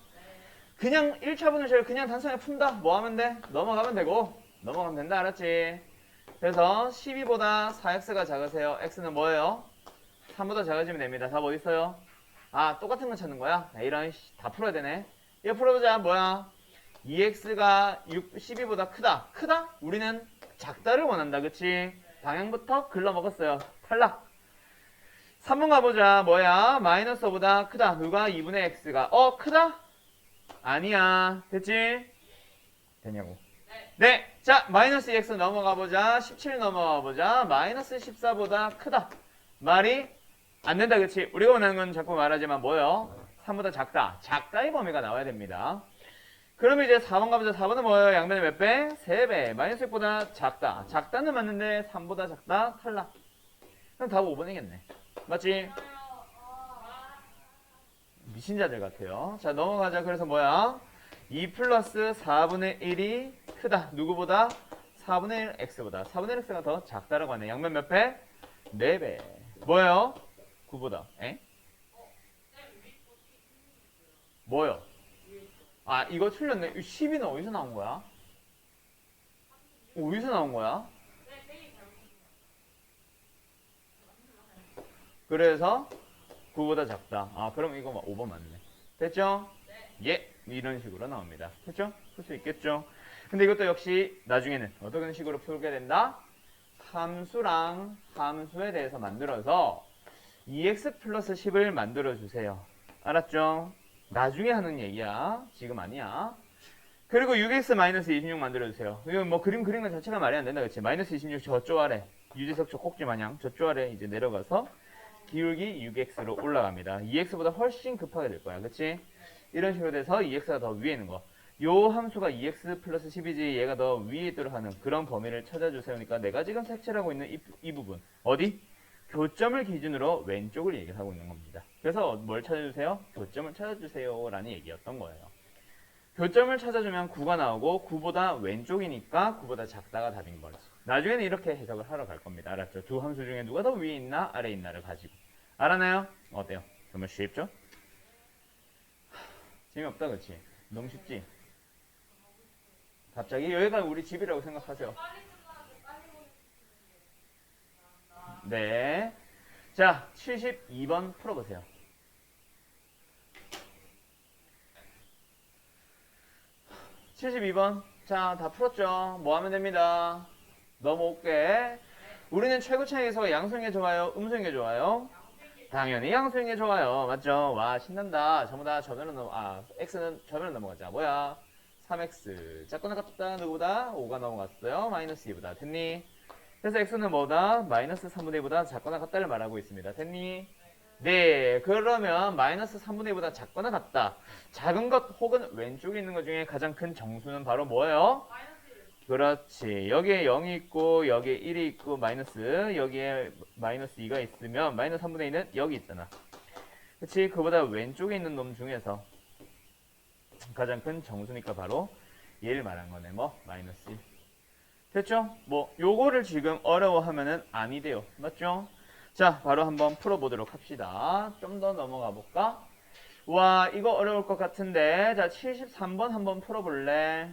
그냥 1차 부등식을 그냥 단순하게 푼다. 뭐 하면 돼? 넘어가면 되고 넘어가면 된다. 알았지? 그래서 12보다 4x가 작으세요. x는 뭐예요? 3보다 작아지면 됩니다. 답 어디 있어요? 똑같은 거 찾는 거야? 이런 다 풀어야 되네. 이거 풀어보자. 뭐야? 2x가 12보다 크다. 크다? 우리는 작다를 원한다. 그치? 방향부터 글러먹었어요. 탈락. 3번 가보자. 뭐야? 마이너스 5보다 크다. 누가? 2분의 x가. 크다? 아니야. 됐지? 되냐고. 네. 자, 마이너스 2x 넘어가보자. 17 넘어가보자. 마이너스 14보다 크다. 말이 안 된다, 그치? 우리가 원하는 건 자꾸 말하지만 뭐예요? 3보다 작다. 작다의 범위가 나와야 됩니다. 그러면 이제 4번 가보자. 4번은 뭐예요? 양변의 몇 배? 3배. 마이너스 6보다 작다. 작다는 맞는데 3보다 작다? 탈락. 그럼 답은 5번이겠네. 맞지? 미친 자들 같아요. 자, 넘어가자. 그래서 뭐야? 2 플러스 4분의 1이 크다. 누구보다? 4분의 1 x보다. 4분의 1 x가 더 작다라고 하네. 양변 몇 배? 4배. 뭐예요? 9보다. 에? 뭐요? 아, 이거 틀렸네. 10이는 어디서 나온 거야? 어디서 나온 거야? 그래서 9보다 작다. 아, 그럼 이거 5번 맞네. 됐죠? 예. 이런 식으로 나옵니다. 됐죠? 풀 수 있겠죠? 근데 이것도 역시 나중에는 어떤 식으로 풀게 된다? 함수랑 함수에 대해서 만들어서 2x 플러스 10을 만들어주세요. 알았죠? 나중에 하는 얘기야. 지금 아니야. 그리고 6x 마이너스 26 만들어주세요. 이건 뭐 그림 그리는 것 자체가 말이 안 된다. 그치? 마이너스 26 저쪽 아래. 유재석 저 꼭지 마냥 저쪽 아래 이제 내려가서 기울기 6x로 올라갑니다. 2x보다 훨씬 급하게 될 거야. 그치? 이런 식으로 돼서 2x가 더 위에 있는 거. 요 함수가 2x 플러스 10이지 얘가 더 위에 있도록 하는 그런 범위를 찾아주세요. 그러니까 내가 지금 색칠하고 있는 이 부분. 어디? 교점을 기준으로 왼쪽을 얘기하고 있는 겁니다. 그래서 뭘 찾아주세요? 교점을 찾아주세요 라는 얘기였던 거예요. 교점을 찾아주면 9가 나오고 9보다 왼쪽이니까 9보다 작다가 답인 거지. 나중에는 이렇게 해석을 하러 갈 겁니다. 알았죠? 두 함수 중에 누가 더 위에 있나 아래에 있나를 가지고. 알았나요? 어때요? 정말 쉽죠? 재미없다 그치? 너무 쉽지? 갑자기 여기가 우리 집이라고 생각하세요. 네. 자, 72번 풀어보세요. 72번. 자, 다 풀었죠? 뭐 하면 됩니다. 넘어올게. 우리는 최고 차이에서 양수인 게 좋아요? 음수인 게 좋아요? 당연히 양수인 게 좋아요. 맞죠? 와, 신난다. 전부 다 저면으로 x는 저면으로 넘어가자. 뭐야? 3x. 작거나 같다. 누구보다? 5가 넘어갔어요. 마이너스 2보다. 됐니? 그래서 x는 뭐다? 마이너스 3분의 2보다 작거나 같다를 말하고 있습니다. 됐니? 네. 그러면 마이너스 3분의 2보다 작거나 같다. 작은 것 혹은 왼쪽에 있는 것 중에 가장 큰 정수는 바로 뭐예요? 그렇지. 여기에 0이 있고 여기에 1이 있고 마이너스 여기에 마이너스 2가 있으면 마이너스 3분의 2는 여기 있잖아. 그치? 그보다 왼쪽에 있는 놈 중에서 가장 큰 정수니까 바로 얘를 말한 거네. 뭐? 마이너스 1. 됐죠? 뭐 요거를 지금 어려워하면은 아니 돼요. 맞죠? 자, 바로 한번 풀어보도록 합시다. 좀 더 넘어가 볼까? 와, 이거 어려울 것 같은데. 자, 73번 한번 풀어볼래?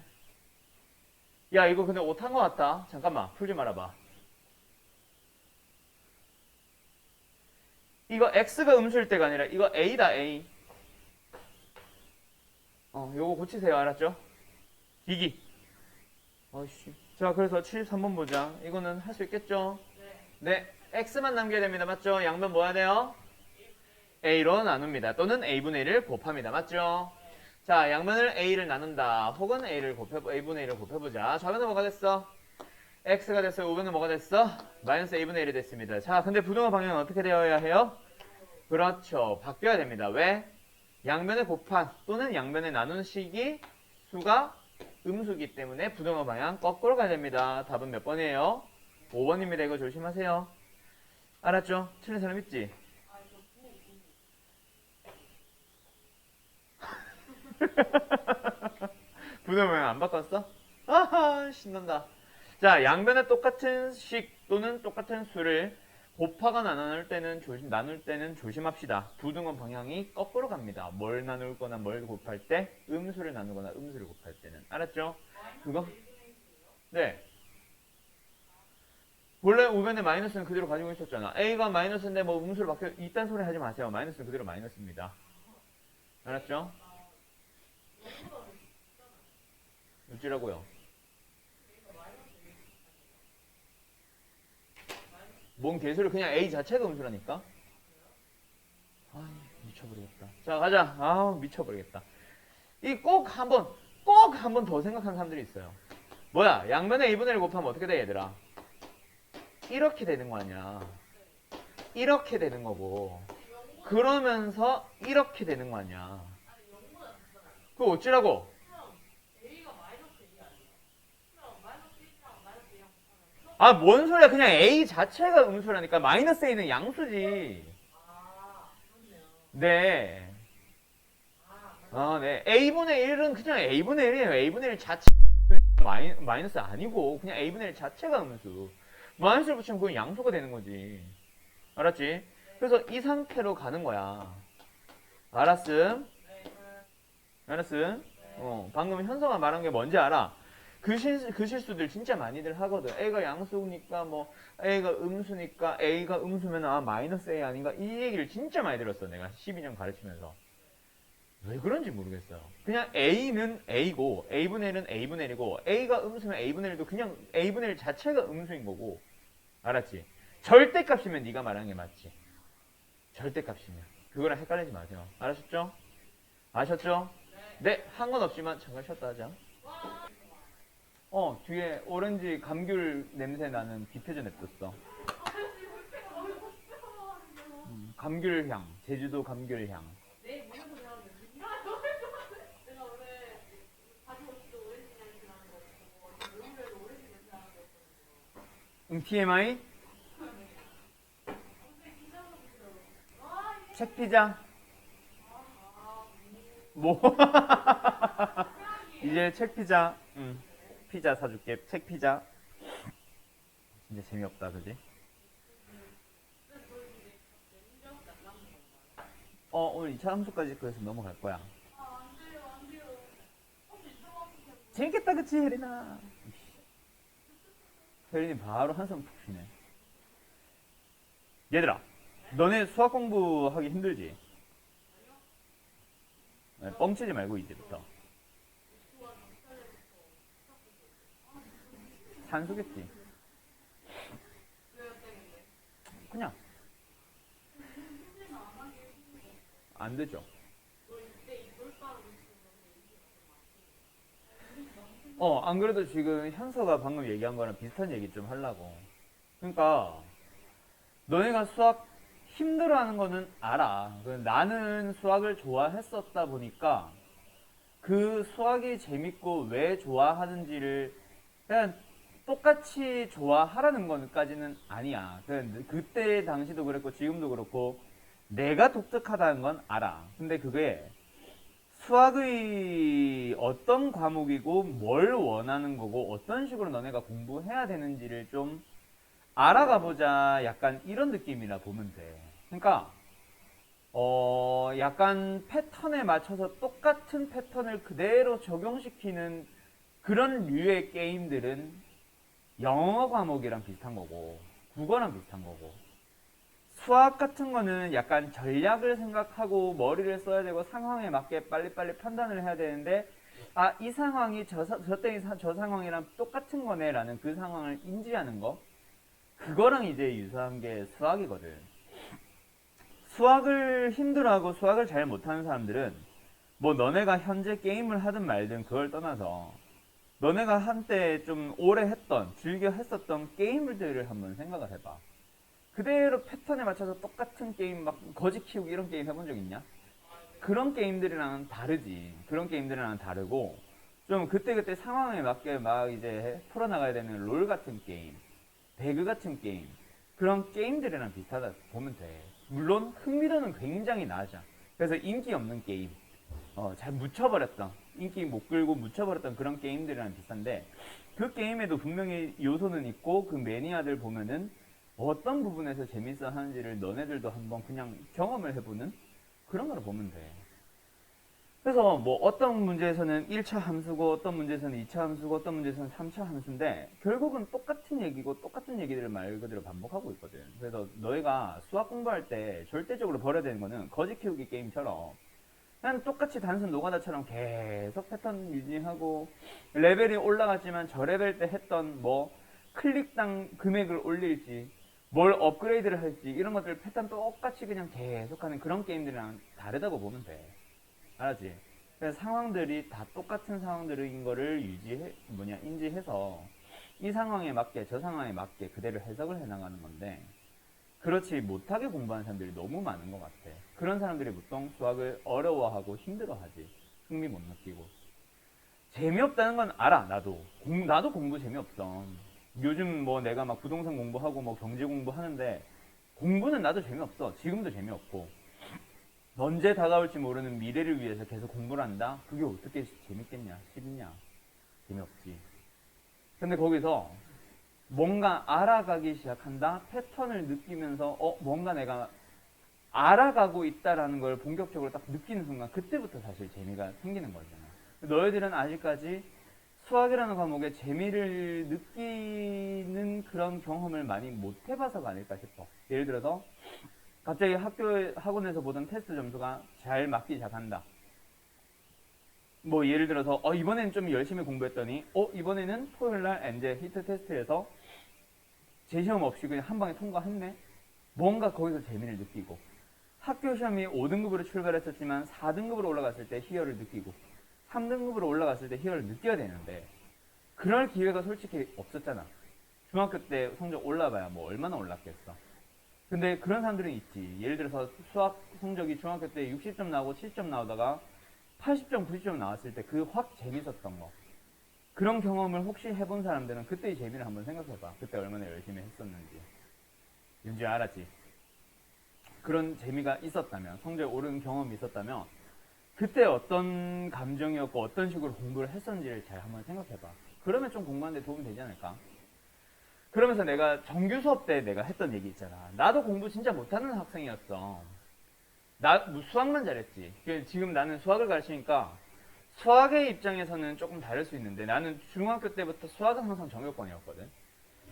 야, 이거 근데 못한 것 같다. 잠깐만, 풀지 말아봐. 이거 x가 음수일 때가 아니라 이거 a다, a. 요거 고치세요. 알았죠? 기기. 어이씨. 자, 그래서 73번 보자. 이거는 할 수 있겠죠? 네. x만 남겨야 됩니다. 맞죠? 양변 뭐 해야 돼요? a로 나눕니다. 또는 a분의 1을 곱합니다. 맞죠? 자, 양변을 a를 나눈다. 혹은 a분의 1을 곱해보자. 좌변은 뭐가 됐어? x가 됐어요. 우변은 뭐가 됐어? 마이너스 a분의 1이 됐습니다. 자, 근데 부등호 방향은 어떻게 되어야 해요? 그렇죠. 바뀌어야 됩니다. 왜? 양변을 곱한 또는 양변을 나눈 식이 수가 음수기 때문에 부등호 방향 거꾸로 가야 됩니다. 답은 몇 번이에요? 5번입니다. 이거 조심하세요. 알았죠? 틀린 사람 있지? 부등호 방향 안 바꿨어? 아하, 신난다. 자, 양변의 똑같은 식 또는 똑같은 수를 곱하거나 나눌 때는 조심합시다. 부등호 방향이 거꾸로 갑니다. 뭘 나눌 거나 뭘 곱할 때, 음수를 나누거나 음수를 곱할 때는. 알았죠? 그거? 네. 원래 우변에 마이너스는 그대로 가지고 있었잖아. a가 마이너스인데 뭐 음수를 바뀌어 이딴 소리 하지 마세요. 마이너스는 그대로 마이너스입니다. 알았죠? 어찌라고요? 뭔 개소리, 그냥 a 자체가 음수라니까. 아, 미쳐버리겠다. 자, 가자. 아, 미쳐버리겠다. 꼭 한 번 더 생각하는 사람들이 있어요. 뭐야, 양변에 2분의 1 곱하면 어떻게 돼, 얘들아? 이렇게 되는 거 아니야. 이렇게 되는 거고 그러면서 이렇게 되는 거 아니야. 그거 어찌라고? 아, 뭔 소리야. 그냥 A 자체가 음수라니까. 마이너스 A는 양수지. 네. 네. A분의 1은 그냥 A분의 1이에요. A분의 1 자체가 마이너스 아니고 그냥 A분의 1 자체가 음수. 마이너스를 붙이면 그건 양수가 되는 거지. 알았지? 그래서 이 상태로 가는 거야. 알았음? 알았음? 방금 현서가 말한 게 뭔지 알아? 그 실수들 진짜 많이들 하거든. A가 양수니까 뭐 A가 음수니까 A가 음수면 마이너스 A 아닌가? 이 얘기를 진짜 많이 들었어. 내가 12년 가르치면서. 왜 그런지 모르겠어요. 그냥 A는 A고 A분의 1은 A분의 1이고 A가 음수면 A분의 1도 그냥 A분의 1 자체가 음수인 거고. 알았지? 절대값이면 네가 말하는 게 맞지. 절대값이면. 그거랑 헷갈리지 마세요. 알았죠? 아셨죠? 네, 한 건 없지만 잠깐 쉬었다 하자. 뒤에 오렌지 감귤 냄새 나는 디퓨저 냅뒀어. 감귤향, 제주도 감귤향. TMI? 책 피자? 뭐? 이제 책 피자. 피자 사줄게. 책 피자. 진짜 재미없다, 그지? 오늘 2차 함수까지 그래서 넘어갈 거야. 재밌겠다, 그치, 혜린아? 혜린이 바로 한숨 푹 쉬네. 얘들아, 너네 수학 공부하기 힘들지? 네, 뻥치지 말고, 이제부터. 산수겠지. 그냥. 안 되죠. 안 그래도 지금 현서가 방금 얘기한 거랑 비슷한 얘기 좀 하려고. 그러니까, 너네가 수학 힘들어하는 거는 알아. 나는 수학을 좋아했었다 보니까 그 수학이 재밌고 왜 좋아하는지를 그냥 똑같이 좋아하라는 것까지는 아니야. 그때 당시도 그랬고 지금도 그렇고 내가 독특하다는 건 알아. 근데 그게 수학의 어떤 과목이고 뭘 원하는 거고 어떤 식으로 너네가 공부해야 되는지를 좀 알아가 보자. 약간 이런 느낌이라 보면 돼. 그러니까 약간 패턴에 맞춰서 똑같은 패턴을 그대로 적용시키는 그런 류의 게임들은 영어 과목이랑 비슷한 거고 국어랑 비슷한 거고 수학 같은 거는 약간 전략을 생각하고 머리를 써야 되고 상황에 맞게 빨리빨리 판단을 해야 되는데 이 상황이 저 상황이랑 똑같은 거네 라는 그 상황을 인지하는 거 그거랑 이제 유사한 게 수학이거든. 수학을 힘들어하고 수학을 잘 못하는 사람들은 뭐 너네가 현재 게임을 하든 말든 그걸 떠나서 너네가 한때 좀 오래 했던 즐겨 했었던 게임들을 한번 생각을 해봐. 그대로 패턴에 맞춰서 똑같은 게임 막 거지 키우기 이런 게임 해본 적 있냐? 그런 게임들이랑은 다르지. 그런 게임들이랑은 다르고 좀 그때그때 상황에 맞게 막 이제 풀어나가야 되는 롤 같은 게임, 배그 같은 게임 그런 게임들이랑 비슷하다 보면 돼. 물론 흥미도는 굉장히 낮아. 그래서 인기 없는 게임, 잘 묻혀버렸던 인기 못 끌고 묻혀버렸던 그런 게임들이랑 비슷한데 그 게임에도 분명히 요소는 있고 그 매니아들 보면은 어떤 부분에서 재밌어 하는지를 너네들도 한번 그냥 경험을 해보는 그런 거로 보면 돼. 그래서 뭐 어떤 문제에서는 1차 함수고 어떤 문제에서는 2차 함수고 어떤 문제에서는 3차 함수인데 결국은 똑같은 얘기고 똑같은 얘기들을 말 그대로 반복하고 있거든. 그래서 너희가 수학 공부할 때 절대적으로 버려야 되는 거는 거지 키우기 게임처럼 그냥 똑같이 단순 노가다처럼 계속 패턴 유지하고 레벨이 올라갔지만 저 레벨 때 했던 뭐 클릭당 금액을 올릴지 뭘 업그레이드를 할지 이런 것들 패턴 똑같이 그냥 계속하는 그런 게임들이랑 다르다고 보면 돼. 알았지? 그래서 상황들이 다 똑같은 상황들인 거를 인지해서 이 상황에 맞게 저 상황에 맞게 그대로 해석을 해나가는 건데 그렇지 못하게 공부하는 사람들이 너무 많은 것 같아. 그런 사람들이 보통 수학을 어려워하고 힘들어하지. 흥미 못 느끼고. 재미없다는 건 알아. 나도 공부 재미없어. 요즘 뭐 내가 막 부동산 공부하고 뭐 경제 공부하는데 공부는 나도 재미없어. 지금도 재미없고. 언제 다가올지 모르는 미래를 위해서 계속 공부를 한다? 그게 어떻게 재밌겠냐? 싫냐? 재미없지. 근데 거기서 뭔가 알아가기 시작한다? 패턴을 느끼면서 뭔가 내가 알아가고 있다라는 걸 본격적으로 딱 느끼는 순간 그때부터 사실 재미가 생기는 거잖아. 너희들은 아직까지 수학이라는 과목에 재미를 느끼는 그런 경험을 많이 못 해봐서가 아닐까 싶어. 예를 들어서 갑자기 학원에서 보던 테스트 점수가 잘 맞기 시작한다. 뭐 예를 들어서 이번에는 좀 열심히 공부했더니 이번에는 토요일날 엔제 히트 테스트에서 재시험 없이 그냥 한 방에 통과했네. 뭔가 거기서 재미를 느끼고 학교 시험이 5등급으로 출발했었지만 4등급으로 올라갔을 때 희열을 느끼고 3등급으로 올라갔을 때 희열을 느껴야 되는데 그럴 기회가 솔직히 없었잖아. 중학교 때 성적 올라봐야 뭐 얼마나 올랐겠어. 근데 그런 사람들은 있지. 예를 들어서 수학 성적이 중학교 때 60점 나오고 70점 나오다가 80점, 90점 나왔을 때 그 확 재밌었던 거. 그런 경험을 혹시 해본 사람들은 그때의 재미를 한번 생각해봐. 그때 얼마나 열심히 했었는지. 윤지 알았지? 그런 재미가 있었다면, 성적이 오른 경험이 있었다면 그때 어떤 감정이었고 어떤 식으로 공부를 했었는지를 잘 한번 생각해봐. 그러면 좀 공부하는 데 도움이 되지 않을까? 그러면서 내가 정규 수업 때 내가 했던 얘기 있잖아. 나도 공부 진짜 못하는 학생이었어. 수학만 잘했지. 지금 나는 수학을 가르치니까 수학의 입장에서는 조금 다를 수 있는데 나는 중학교 때부터 수학은 항상 정교권이었거든.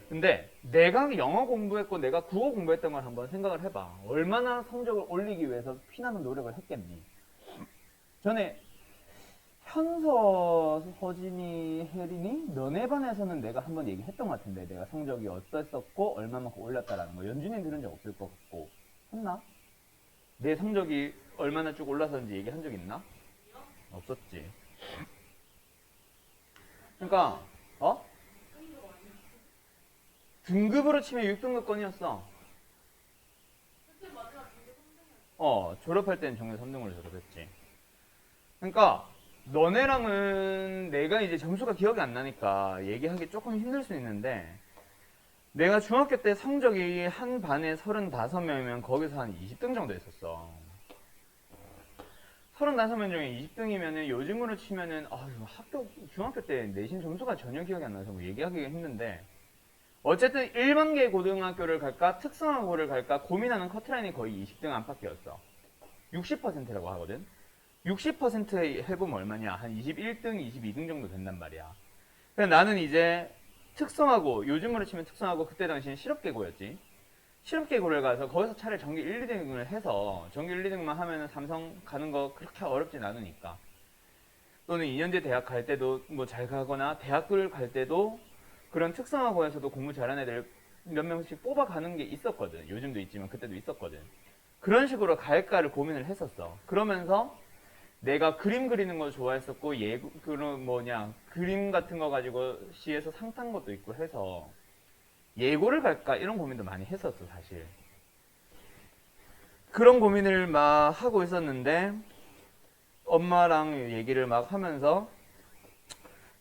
근데 내가 영어 공부했고 내가 국어 공부했던 걸 한번 생각을 해봐. 얼마나 성적을 올리기 위해서 피나는 노력을 했겠니? 전에 현서, 허진이, 혜린이 너네 반에서는 내가 한번 얘기했던 것 같은데 내가 성적이 어땠었고 얼마만큼 올랐다라는 거. 연준이는 들은 적 없을 것 같고 했나? 내 성적이 얼마나 쭉 올라서는지 얘기한 적 있나? 없었지. 그러니까 등급으로 치면 6등급권이었어. 졸업할 때는 정말 3등으로 졸업했지. 그러니까 너네랑은 내가 이제 점수가 기억이 안 나니까 얘기하기 조금 힘들 수 있는데 내가 중학교 때 성적이 한 반에 35명이면 거기서 한 20등 정도 했었어. 35명 중에 20등이면은 요즘으로 치면은 중학교 때 내신 점수가 전혀 기억이 안 나서 뭐 얘기하기가 힘든데 어쨌든 일반계 고등학교를 갈까 특성화고를 갈까 고민하는 커트라인이 거의 20등 안팎이었어. 60%라고 하거든. 60% 해보면 얼마냐? 한 21등, 22등 정도 된단 말이야. 그래서 나는 이제 특성화고, 요즘으로 치면 특성화고, 그때 당시엔 실업계고였지. 실업계고를 가서 거기서 차라리 전교 1, 2등을 해서 전교 1, 2등만 하면은 삼성 가는 거 그렇게 어렵진 않으니까. 또는 2년제 대학 갈 때도 뭐 잘 가거나 대학교를 갈 때도 그런 특성화고에서도 공부 잘하는 애들 몇 명씩 뽑아가는 게 있었거든. 요즘도 있지만 그때도 있었거든. 그런 식으로 갈까를 고민을 했었어. 그러면서 내가 그림 그리는 거 좋아했었고 그림 같은 거 가지고 시에서 상 탄 것도 있고 해서 예고를 갈까 이런 고민도 많이 했었어 사실. 그런 고민을 막 하고 있었는데 엄마랑 얘기를 막 하면서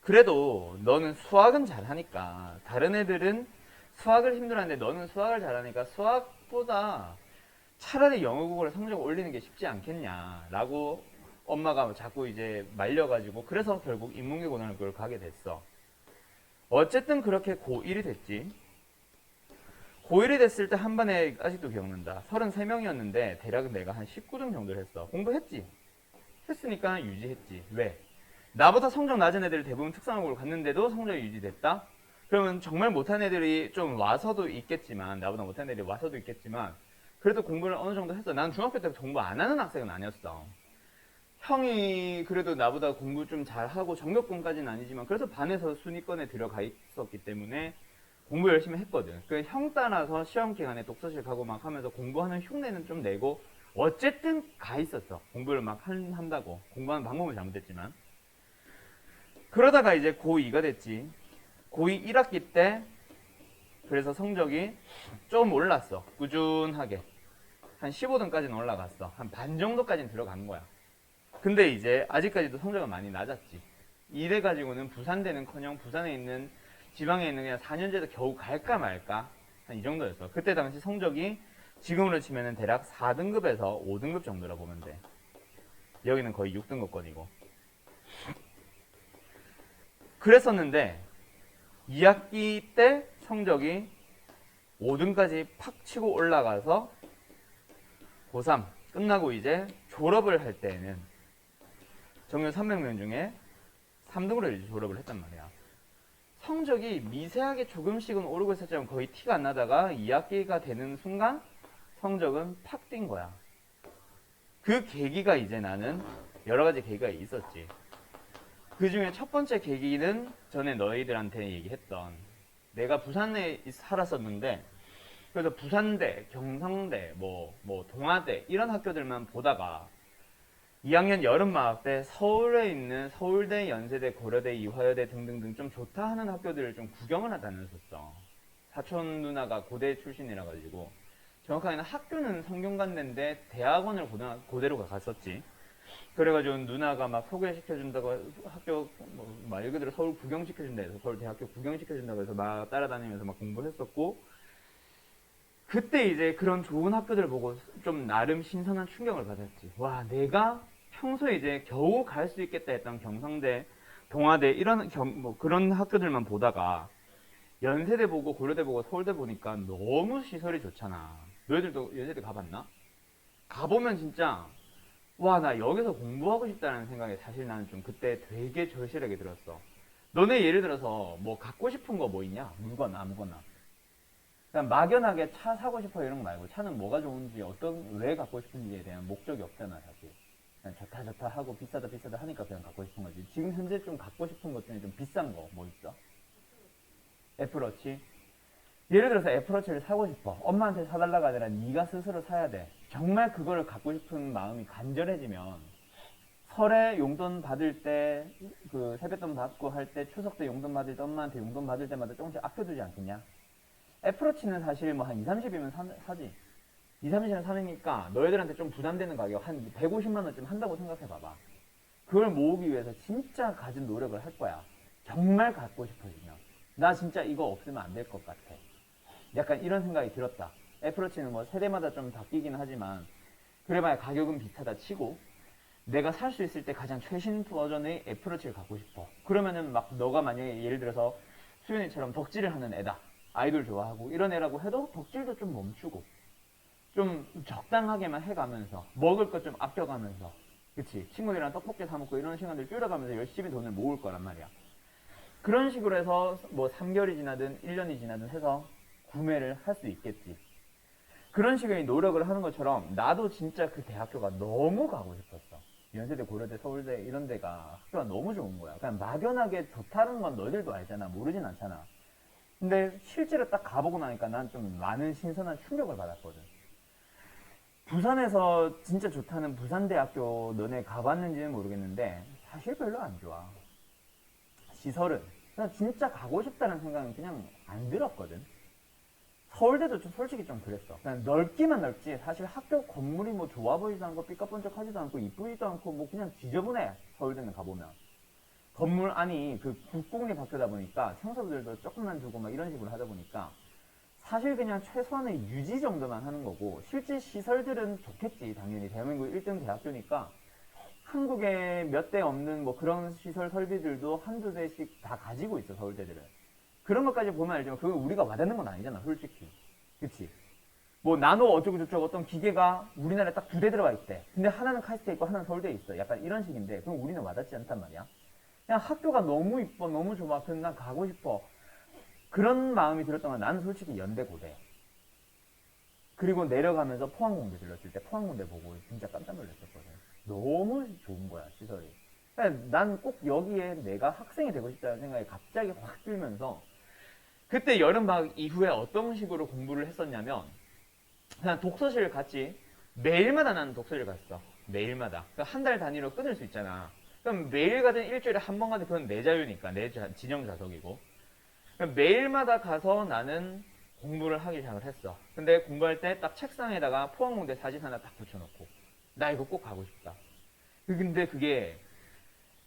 그래도 너는 수학은 잘하니까 다른 애들은 수학을 힘들어하는데 너는 수학을 잘하니까 수학보다 차라리 영어 국어를 성적 올리는 게 쉽지 않겠냐라고 엄마가 자꾸 이제 말려가지고 그래서 결국 인문계 고등학교를 가게 됐어. 어쨌든 그렇게 고1이 됐지. 고1이 됐을 때 한 반에 아직도 기억난다. 33명이었는데 대략은 내가 한 19등 정도를 했어. 공부했지. 했으니까 유지했지. 왜? 나보다 성적 낮은 애들 대부분 특성화고를 갔는데도 성적이 유지됐다? 그러면 정말 못한 애들이 좀 와서도 있겠지만 나보다 못한 애들이 와서도 있겠지만 그래도 공부를 어느 정도 했어. 난 중학교 때 공부 안 하는 학생은 아니었어. 형이 그래도 나보다 공부 좀 잘하고 전교권까지는 아니지만 그래서 반에서 순위권에 들어가 있었기 때문에 공부 열심히 했거든. 그 형 따라서 시험 기간에 독서실 가고 막 하면서 공부하는 흉내는 좀 내고 어쨌든 가 있었어. 공부를 막 한다고. 공부하는 방법은 잘못했지만. 그러다가 이제 고2가 됐지. 고2 1학기 때 그래서 성적이 좀 올랐어. 꾸준하게. 한 15등까지는 올라갔어. 한 반 정도까지는 들어간 거야. 근데 이제 아직까지도 성적은 많이 낮았지. 이래가지고는 부산대는커녕 부산에 있는 지방에 있는 그냥 4년제도 겨우 갈까 말까 한 이 정도였어. 그때 당시 성적이 지금으로 치면은 대략 4등급에서 5등급 정도라 보면 돼. 여기는 거의 6등급권이고. 그랬었는데 2학기 때 성적이 5등까지 팍 치고 올라가서 고3 끝나고 이제 졸업을 할 때에는 정규 300명 중에 3등으로 이제 졸업을 했단 말이야. 성적이 미세하게 조금씩은 오르고 있었지만 거의 티가 안 나다가 2학기가 되는 순간 성적은 팍 뛴 거야. 그 계기가 이제 나는 여러 가지 계기가 있었지. 그 중에 첫 번째 계기는 전에 너희들한테 얘기했던, 내가 부산에 살았었는데 그래서 부산대, 경성대, 뭐 동아대 이런 학교들만 보다가 2학년 여름방학 때 서울에 있는 서울대, 연세대, 고려대, 이화여대 등등등 좀 좋다 하는 학교들을 좀 구경을 하다 다녔었어. 사촌 누나가 고대 출신이라 가지고 정확하게는 학교는 성균관대인데 대학원을 고대로 갔었지. 그래가지고 누나가 막 소개시켜준다고 학교 말 그대로 서울 구경시켜준다 해서 서울 대학교 구경시켜준다고 해서 막 따라다니면서 막 공부를 했었고, 그때 이제 그런 좋은 학교들 보고 좀 나름 신선한 충격을 받았지. 와, 내가 평소에 이제 겨우 갈 수 있겠다 했던 경성대, 동아대 이런 그런 학교들만 보다가 연세대 보고 고려대 보고 서울대 보니까 너무 시설이 좋잖아. 너희들도 연세대 가봤나? 가보면 진짜 와, 나 여기서 공부하고 싶다는 생각이 사실 나는 좀 그때 되게 절실하게 들었어. 너네 예를 들어서 뭐 갖고 싶은 거 뭐 있냐? 물건 아무거나. 그냥 막연하게 차 사고 싶어 이런 거 말고 차는 뭐가 좋은지 왜 갖고 싶은지에 대한 목적이 없잖아 사실. 그냥 좋다 하고 비싸다 하니까 그냥 갖고 싶은 거지. 지금 현재 좀 갖고 싶은 것 중에 좀 비싼 거 뭐 있어? 애플워치? 예를 들어서 애플워치를 사고 싶어. 엄마한테 사달라가 아니라 네가 스스로 사야 돼. 정말 그거를 갖고 싶은 마음이 간절해지면 설에 용돈 받을 때, 그 세뱃돈 받고 할 때, 추석 때 용돈 받을 때 엄마한테 용돈 받을 때마다 조금씩 아껴두지 않겠냐? 애플워치는 사실 뭐 한 2, 30이면 사지. 2, 30이면 사니까 너희들한테 좀 부담되는 가격 한 150만 원쯤 한다고 생각해 봐봐. 그걸 모으기 위해서 진짜 가진 노력을 할 거야. 정말 갖고 싶어지면. 나 진짜 이거 없으면 안 될 것 같아. 약간 이런 생각이 들었다. 애플워치는 뭐 세대마다 좀 바뀌긴 하지만 그래봐야 가격은 비슷하다 치고 내가 살 수 있을 때 가장 최신 버전의 애플워치를 갖고 싶어. 그러면은 막 너가 만약에 예를 들어서 수연이처럼 덕질을 하는 애다. 아이돌 좋아하고 이런 애라고 해도 덕질도 좀 멈추고 좀 적당하게만 해가면서 먹을 것 좀 아껴가면서, 그치? 친구들이랑 떡볶이 사 먹고 이런 시간들 줄여가면서 열심히 돈을 모을 거란 말이야. 그런 식으로 해서 뭐 3개월이 지나든 1년이 지나든 해서 구매를 할 수 있겠지. 그런 식의 노력을 하는 것처럼 나도 진짜 그 대학교가 너무 가고 싶었어. 연세대, 고려대, 서울대 이런 데가 학교가 너무 좋은 거야. 그냥 막연하게 좋다는 건 너희들도 알잖아. 모르진 않잖아. 근데 실제로 딱 가보고 나니까 난 좀 많은 신선한 충격을 받았거든. 부산에서 진짜 좋다는 부산대학교 너네 가봤는지는 모르겠는데 사실 별로 안 좋아. 시설은 그냥 진짜 가고 싶다는 생각은 그냥 안 들었거든. 서울대도 좀 솔직히 좀 그랬어. 그냥 넓기만 넓지 사실 학교 건물이 뭐 좋아 보이지도 않고 삐까뻔쩍하지도 않고 이쁘지도 않고 뭐 그냥 지저분해. 서울대는 가보면 건물 안이 그 국공립 학교다 보니까 청소부들도 조금만 두고 막 이런 식으로 하다 보니까 사실 그냥 최소한의 유지 정도만 하는 거고, 실제 시설들은 좋겠지. 당연히 대한민국 1등 대학교니까 한국에 몇 대 없는 뭐 그런 시설 설비들도 한두 대씩 다 가지고 있어 서울대들은. 그런 것까지 보면 알지만 그건 우리가 와닿는 건 아니잖아 솔직히. 그치? 뭐 나노 어쩌고 저쩌고 어떤 기계가 우리나라에 딱 2대 들어가 있대. 근데 하나는 카이스트에 있고 하나는 서울대에 있어. 약간 이런 식인데 그럼 우리는 와닿지 않단 말이야. 그냥 학교가 너무 이뻐 너무 좋아 그래서 난 가고 싶어 그런 마음이 들었던 건 나는 솔직히 연대 고대. 그리고 내려가면서 포항공대 들렸을 때 포항공대 보고 진짜 깜짝 놀랐었거든. 너무 좋은 거야 시설이. 난 꼭 여기에 내가 학생이 되고 싶다는 생각이 갑자기 확 들면서 그때 여름방학 이후에 어떤 식으로 공부를 했었냐면 그냥 독서실을 갔지. 매일마다 나는 독서실 갔어. 매일마다. 그러니까 한 달 단위로 끊을 수 있잖아. 그럼 매일 가든 일주일에 한 번 가든 그건 내 자유니까 내 진영 좌석이고. 그러니까 매일마다 가서 나는 공부를 하기 시작을 했어. 근데 공부할 때 딱 책상에다가 포항공대 사진 하나 딱 붙여놓고 나 이거 꼭 가고 싶다. 근데 그게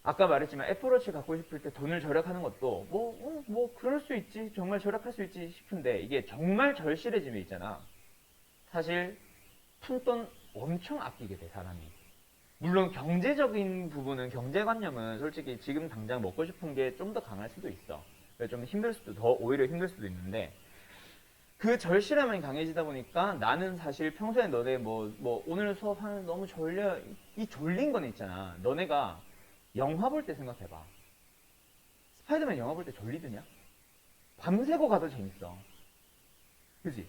아까 말했지만 애플워치 갖고 싶을 때 돈을 절약하는 것도 뭐 그럴 수 있지, 정말 절약할 수 있지 싶은데 이게 정말 절실해지면 있잖아. 사실 푼돈 엄청 아끼게 돼 사람이. 물론 경제적인 부분은, 경제관념은 솔직히 지금 당장 먹고 싶은 게 좀 더 강할 수도 있어. 좀 힘들 수도, 더 오히려 힘들 수도 있는데 그 절실함이 강해지다 보니까 나는 사실 평소에 너네 오늘 수업하는 너무 졸려, 이 졸린 건 있잖아. 너네가 영화 볼 때 생각해봐. 스파이더맨 영화 볼 때 졸리드냐? 밤새고 가도 재밌어. 그지?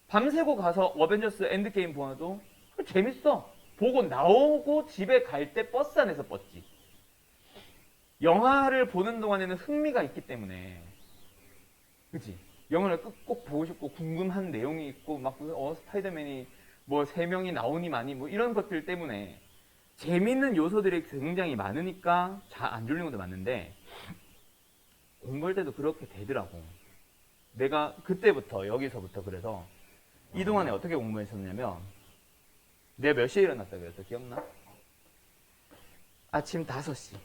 밤새고 가서 어벤져스 엔드게임 보아도 재밌어. 보고 나오고 집에 갈 때 버스 안에서 뻗지. 영화를 보는 동안에는 흥미가 있기 때문에. 그치? 영화를 꼭 보고 싶고 궁금한 내용이 있고 막 스파이더맨이 뭐 3명이 나오니 마니 뭐 이런 것들 때문에 재밌는 요소들이 굉장히 많으니까 잘 안 졸리는 것도 맞는데 공부할 때도 그렇게 되더라고. 내가 그때부터 여기서부터 그래서 이동안에 어떻게 공부했었냐면 내가 몇 시에 일어났다 그랬어? 기억나? 아침 5시.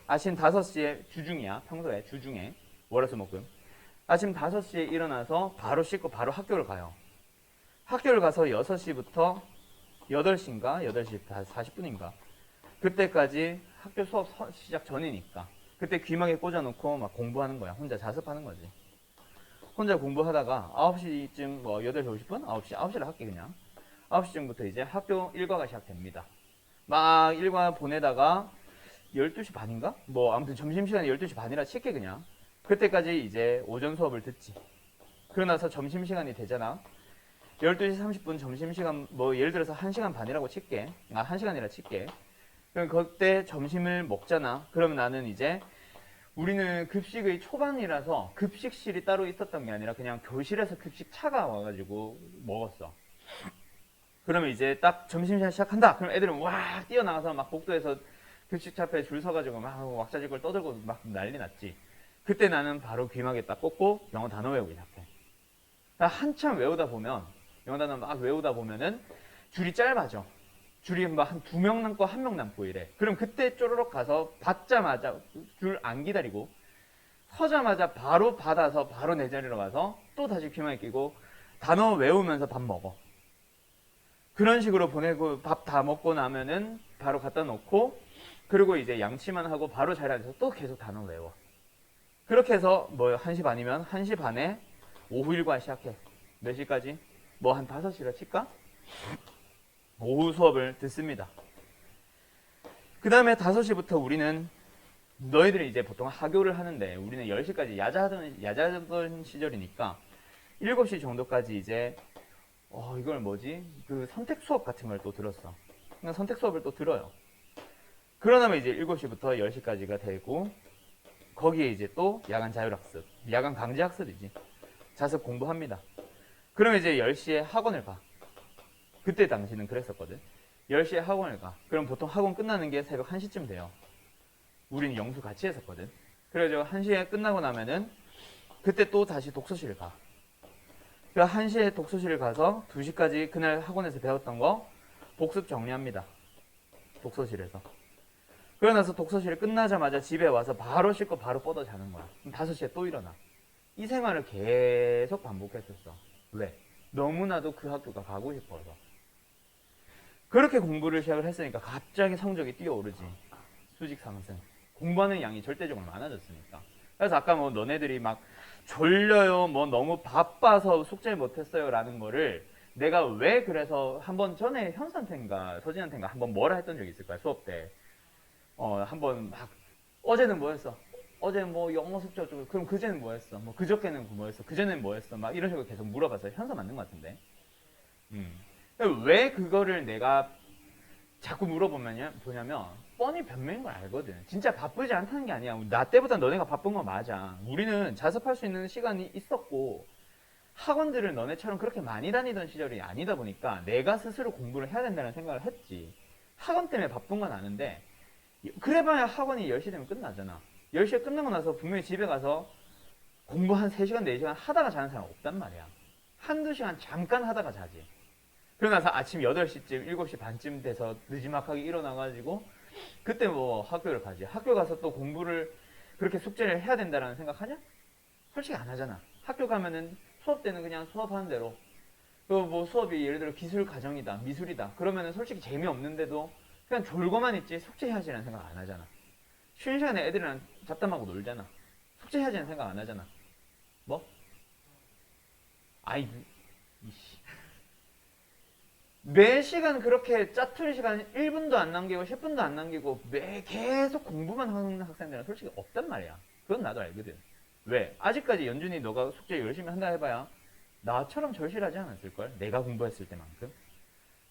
아침 5시에 주중이야. 평소에 주중에. 월화수목금. 아침 5시에 일어나서 바로 씻고 바로 학교를 가요. 학교를 가서 6시부터 8시인가? 8시 40분인가? 그때까지 학교 수업 시작 전이니까. 그때 귀마개 꽂아놓고 막 공부하는 거야. 혼자 자습하는 거지. 혼자 공부하다가 9시쯤 8시 50분? 9시를 할게 그냥. 9시쯤부터 이제 학교 일과가 시작됩니다. 막 일과 보내다가 12시 반인가? 아무튼 점심시간이 12시 반이라 칠게 그냥. 그때까지 이제 오전 수업을 듣지. 그러고 나서 점심시간이 되잖아. 12시 30분 점심시간, 예를 들어서 1시간 반이라고 칠게. 1시간이라 칠게. 그럼 그때 점심을 먹잖아. 그러면 나는 이제, 우리는 급식의 초반이라서 급식실이 따로 있었던 게 아니라 그냥 교실에서 급식 차가 와가지고 먹었어. 그러면 이제 딱 점심시간 시작한다. 그럼 애들은 와 뛰어나가서 막 복도에서 급식차 앞에 줄 서가지고 막 왁자지껄 떠들고 막 난리 났지. 그때 나는 바로 귀마개 딱 꽂고 영어 단어 외우기 시작해. 한참 외우다 보면, 영어 단어 막 외우다 보면은 줄이 짧아져. 줄이 한 2명 남고 1명 남고 이래. 그럼 그때 쪼르륵 가서 받자마자 줄 안 기다리고 서자마자 바로 받아서 바로 내 자리로 가서 또 다시 귀마개 끼고 단어 외우면서 밥 먹어. 그런 식으로 보내고 밥 다 먹고 나면은 바로 갖다 놓고 그리고 이제 양치만 하고 바로 자리에 앉아서 또 계속 단어 외워. 그렇게 해서 1시 반이면 1시 반에 오후 일과 시작해. 몇 시까지? 한 5시라 칠까? 오후 수업을 듣습니다. 그 다음에 5시부터 우리는 너희들이 이제 보통 하교를 하는데 우리는 10시까지 야자하던 시절이니까 7시 정도까지 이제 이걸 그 선택 수업 같은 걸 또 들었어. 그냥 선택 수업을 또 들어요. 그러다면 이제 7시부터 10시까지가 되고 거기에 이제 또 야간 자율학습, 야간 강제학습이지. 자습 공부합니다. 그러면 이제 10시에 학원을 가. 그때 당시는 그랬었거든. 10시에 학원을 가. 그럼 보통 학원 끝나는 게 새벽 1시쯤 돼요. 우리는 영수 같이 했었거든. 그래서 1시에 끝나고 나면은 그때 또 다시 독서실을 가. 그래서 1시에 독서실을 가서 2시까지 그날 학원에서 배웠던 거 복습 정리합니다. 독서실에서. 그러고 나서 독서실 끝나자마자 집에 와서 바로 씻고 바로 뻗어 자는 거야. 그럼 5시에 또 일어나. 이 생활을 계속 반복했었어. 왜? 너무나도 그 학교가 가고 싶어서. 그렇게 공부를 시작을 했으니까 갑자기 성적이 뛰어오르지. 수직 상승. 공부하는 양이 절대적으로 많아졌으니까. 그래서 아까 너네들이 막 졸려요, 너무 바빠서 숙제를 못했어요 라는 거를 내가 왜 그래서 한번 전에 현수한테인가 서진한테인가 한번 뭐라 했던 적이 있을 거야, 수업 때. 한번 막 어제는 뭐 했어? 어제는 영어 숙제 어쩌고. 그럼 그제는 뭐 했어? 그저께는 뭐 했어? 그제는 뭐 했어? 막 이런 식으로 계속 물어봐서 현서 맞는 것 같은데. 왜 그거를 내가 자꾸 물어보냐면 뻔히 변명인 걸 알거든. 진짜 바쁘지 않다는 게 아니야. 나 때보다 너네가 바쁜 건 맞아. 우리는 자습할 수 있는 시간이 있었고 학원들을 너네처럼 그렇게 많이 다니던 시절이 아니다 보니까 내가 스스로 공부를 해야 된다는 생각을 했지. 학원 때문에 바쁜 건 아는데 그래봐야 학원이 10시 되면 끝나잖아. 10시에 끝나고 나서 분명히 집에 가서 공부 한 3시간, 4시간 하다가 자는 사람 없단 말이야. 한두 시간 잠깐 하다가 자지. 그러고 나서 아침 8시쯤, 7시 반쯤 돼서 느지막하게 일어나가지고 그때 뭐 학교를 가지. 학교 가서 또 공부를 그렇게 숙제를 해야 된다라는 생각하냐? 솔직히 안 하잖아. 학교 가면은 수업 때는 그냥 수업하는 대로. 그 뭐 수업이 예를 들어 기술 과정이다, 미술이다. 그러면은 솔직히 재미없는데도 그냥 졸고만 있지 숙제해야지라는 생각 안 하잖아. 쉬는 시간에 애들이랑 잡담하고 놀잖아. 숙제해야지라는 생각 안 하잖아. 뭐? 아이, 이씨. 매 시간 그렇게 짜투리 시간 1분도 안 남기고 10분도 안 남기고 매 계속 공부만 하는 학생들은 솔직히 없단 말이야. 그건 나도 알거든. 왜? 아직까지 연준이 너가 숙제 열심히 한다 해봐야 나처럼 절실하지 않았을걸? 내가 공부했을 때만큼.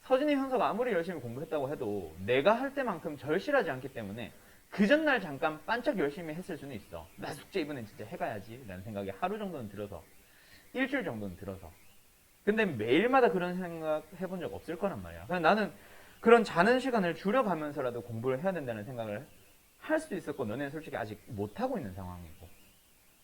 서진이 현서가 아무리 열심히 공부했다고 해도 내가 할 때만큼 절실하지 않기 때문에 그 전날 잠깐 반짝 열심히 했을 수는 있어. 나 숙제 이번엔 진짜 해가야지 라는 생각이 하루 정도는 들어서, 일주일 정도는 들어서. 근데 매일마다 그런 생각 해본 적 없을 거란 말이야. 그냥 나는 그런 자는 시간을 줄여가면서라도 공부를 해야 된다는 생각을 할 수도 있었고, 너네는 솔직히 아직 못하고 있는 상황이고.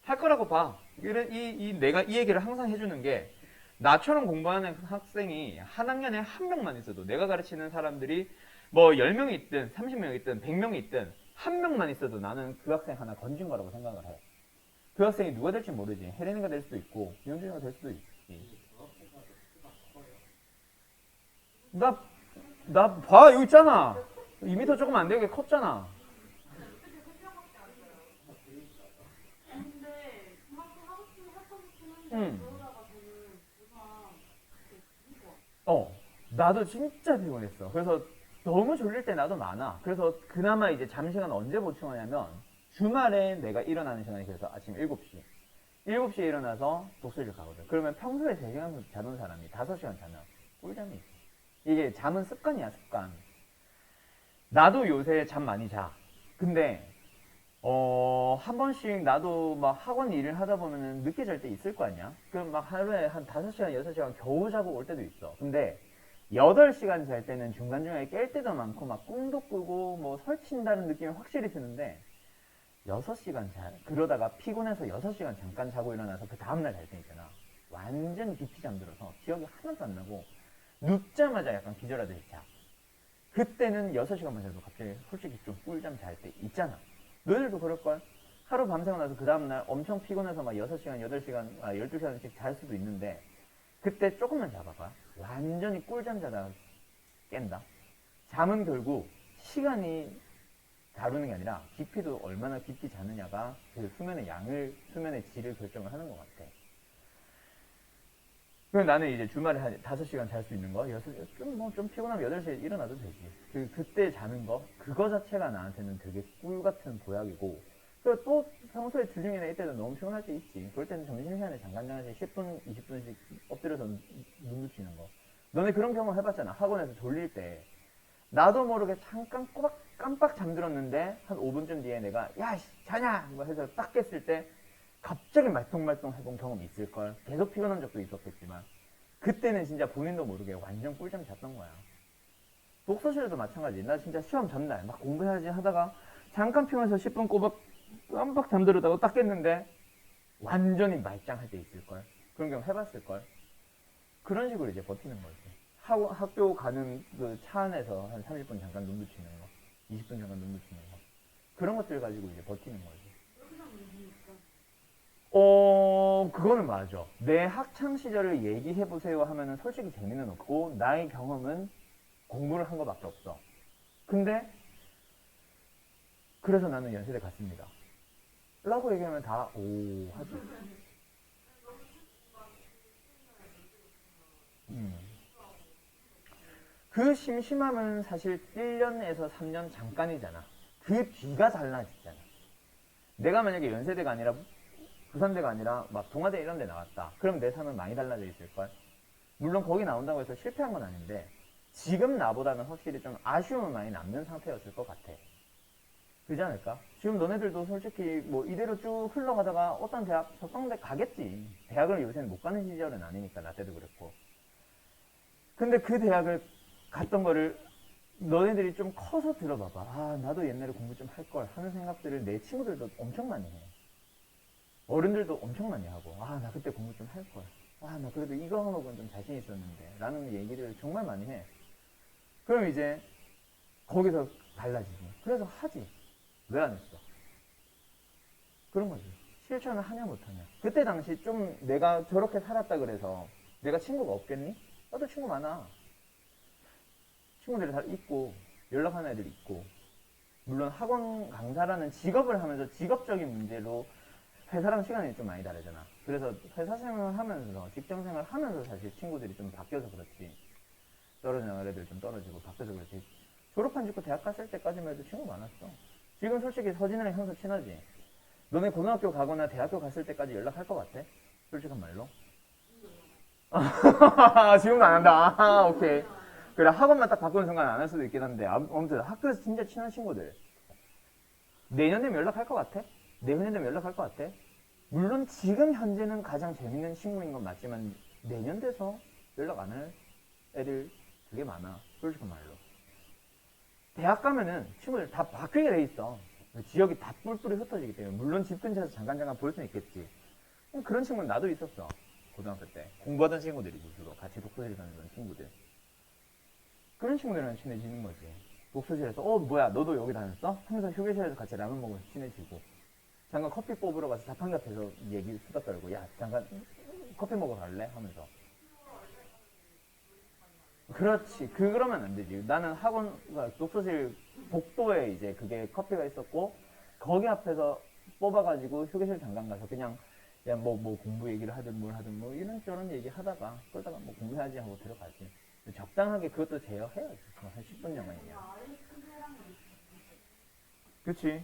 할 거라고 봐. 내가 이 얘기를 항상 해주는 게, 나처럼 공부하는 학생이 한 학년에 한 명만 있어도, 내가 가르치는 사람들이 뭐 10명이 있든 30명이 있든 100명이 있든 한 명만 있어도 나는 그 학생 하나 건진 거라고 생각을 해. 그 학생이 누가 될지 모르지. 혜린이가 될 수도 있고 영준이가 될 수도 있지. 나 봐, 여기 있잖아. 2m 조금 안 되게 컸잖아. 응. 나도 진짜 피곤했어. 그래서 너무 졸릴 때 나도 많아. 그래서 그나마 이제 잠시간 언제 보충하냐면, 주말에 내가 일어나는 시간이 그래서 아침 7시. 7시에 일어나서 독서실 가거든. 그러면 평소에 3시간 자던 사람이 5시간 자면 꿀잠이지. 이게 잠은 습관이야, 습관. 나도 요새 잠 많이 자. 근데 한 번씩 나도 막 학원 일을 하다 보면은 늦게 잘 때 있을 거 아니야? 그럼 막 하루에 한 5시간, 6시간 겨우 자고 올 때도 있어. 근데 8시간 잘 때는 중간중간에 깰 때도 많고 막 꿈도 꾸고 뭐 설친다는 느낌이 확실히 드는데, 6시간 그러다가 피곤해서 6시간 잠깐 자고 일어나서 그 다음날 잘 때 있잖아. 완전 깊이 잠들어서 기억이 하나도 안 나고 눕자마자 약간 기절하듯이 자. 그때는 6시간만 자도 갑자기 솔직히 좀 꿀잠 잘 때 있잖아. 너희들도 그럴걸? 하루 밤새고 나서 그 다음날 엄청 피곤해서 막 6시간, 8시간, 12시간씩 잘 수도 있는데, 그때 조금만 자봐봐. 완전히 꿀잠 자다가 깬다. 잠은 결국 시간이 다루는 게 아니라 깊이도 얼마나 깊이 자느냐가 그 수면의 양을, 수면의 질을 결정을 하는 것 같아. 그럼 나는 이제 주말에 한 5시간 잘 수 있는 거, 좀 피곤하면 8시에 일어나도 되지. 그때 자는 거, 그거 자체가 나한테는 되게 꿀 같은 보약이고, 그리고 또 평소에 주중이나 이때도 너무 피곤할 때 있지. 그럴 때는 점심시간에 잠깐 10분, 20분씩 엎드려서 눈 붙이는 거. 너네 그런 경험 해봤잖아. 학원에서 졸릴 때. 나도 모르게 잠깐 꼬박 깜빡 잠들었는데 한 5분쯤 뒤에 내가 야 자냐 뭐 해서 딱 깼을 때 갑자기 말똥말똥 해본 경험이 있을걸. 계속 피곤한 적도 있었겠지만 그때는 진짜 본인도 모르게 완전 꿀잠 잤던 거야. 독서실에도 마찬가지. 나 진짜 시험 전날 막 공부해야지 하다가 잠깐 피곤해서 10분 꼬박 깜빡 잠들었다고 딱 깼는데 완전히 말짱할 때 있을걸. 그런 경험 해봤을걸. 그런 식으로 이제 버티는 거지. 학교 가는 그 차 안에서 한 30분 잠깐 눈 붙이는 거, 20분 잠깐 눈 붙이는 거, 그런 것들 가지고 이제 버티는 거지. 그거는 맞아. 내 학창 시절을 얘기해 보세요 하면은 솔직히 재미는 없고 나의 경험은 공부를 한 거밖에 없어. 근데 그래서 나는 연세대 갔습니다. 라고 얘기하면 다 오 하지. 그 심심함은 사실 1년에서 3년 잠깐이잖아. 그 뒤가 달라지잖아. 내가 만약에 연세대가 아니라 부산대가 아니라 막 동아대 이런 데 나왔다. 그럼 내 삶은 많이 달라져 있을걸? 물론 거기 나온다고 해서 실패한 건 아닌데 지금 나보다는 확실히 좀 아쉬움은 많이 남는 상태였을 것 같아. 그렇지 않을까? 지금 너네들도 솔직히 뭐 이대로 쭉 흘러가다가 어떤 대학 적성대 가겠지. 대학을 요새는 못 가는 시절은 아니니까 나 때도 그랬고. 근데 그 대학을 갔던 거를 너네들이 좀 커서 들어봐봐. 아 나도 옛날에 공부 좀 할 걸 하는 생각들을 내 친구들도 엄청 많이 해. 어른들도 엄청 많이 하고, 아, 나 그때 공부 좀 할 거야. 아, 나 그래도 이거 항목은 좀 자신 있었는데. 라는 얘기를 정말 많이 해. 그럼 이제 거기서 달라지지. 그래서 하지. 왜 안 했어? 그런 거지. 실천을 하냐 못하냐. 그때 당시 좀 내가 저렇게 살았다 그래서 내가 친구가 없겠니? 나도 친구 많아. 친구들이 다 있고 연락하는 애들이 있고, 물론 학원 강사라는 직업을 하면서 직업적인 문제로 회사랑 시간이 좀 많이 다르잖아. 그래서 회사 생활을 하면서 직장 생활을 하면서 사실 친구들이 좀 바뀌어서 그렇지, 떨어진 애들 좀 떨어지고 바뀌어서 그렇지, 졸업한 직후 대학 갔을 때까지만 해도 친구 많았어. 지금 솔직히 서진이랑 형수 친하지? 너네 고등학교 가거나 대학교 갔을 때까지 연락할 것 같아? 솔직한 말로? 지금도 안 한다. 아, 오케이. 그래, 학원만 딱 바꾸는 순간 안 할 수도 있긴 한데, 아무튼 학교에서 진짜 친한 친구들 내년 되면 연락할 것 같아? 내후년 되면 연락할 것 같아? 물론 지금 현재는 가장 재밌는 친구인 건 맞지만 내년 돼서 연락 안 할 애들 되게 많아. 솔직한 말로. 대학 가면은 친구들 다 바뀌게 돼 있어. 지역이 다 뿔뿔이 흩어지기 때문에. 물론 집 근처에서 잠깐 볼 수는 있겠지. 그런 친구는 나도 있었어. 고등학교 때 공부하던 친구들이지. 주로 같이 독서실 다니던 친구들. 그런 친구들이랑 친해지는 거지. 독서실에서 뭐야 너도 여기 다녔어? 하면서 휴게실에서 같이 라면 먹으면서 친해지고, 잠깐 커피 뽑으러 가서 자판기 앞에서 얘기 수다 떨고, 야 잠깐 커피 먹으러 갈래? 하면서. 그렇지. 그러면 안 되지. 나는 학원, 독서실 복도에 이제 그게 커피가 있었고, 거기 앞에서 뽑아가지고 휴게실 잠깐 가서 그냥, 야, 뭐 공부 얘기를 하든 뭘 하든 뭐 이런저런 얘기 하다가, 그러다가 뭐 공부해야지 하고 들어가지. 적당하게 그것도 제어해야지. 한 10분 정도이면. 그치.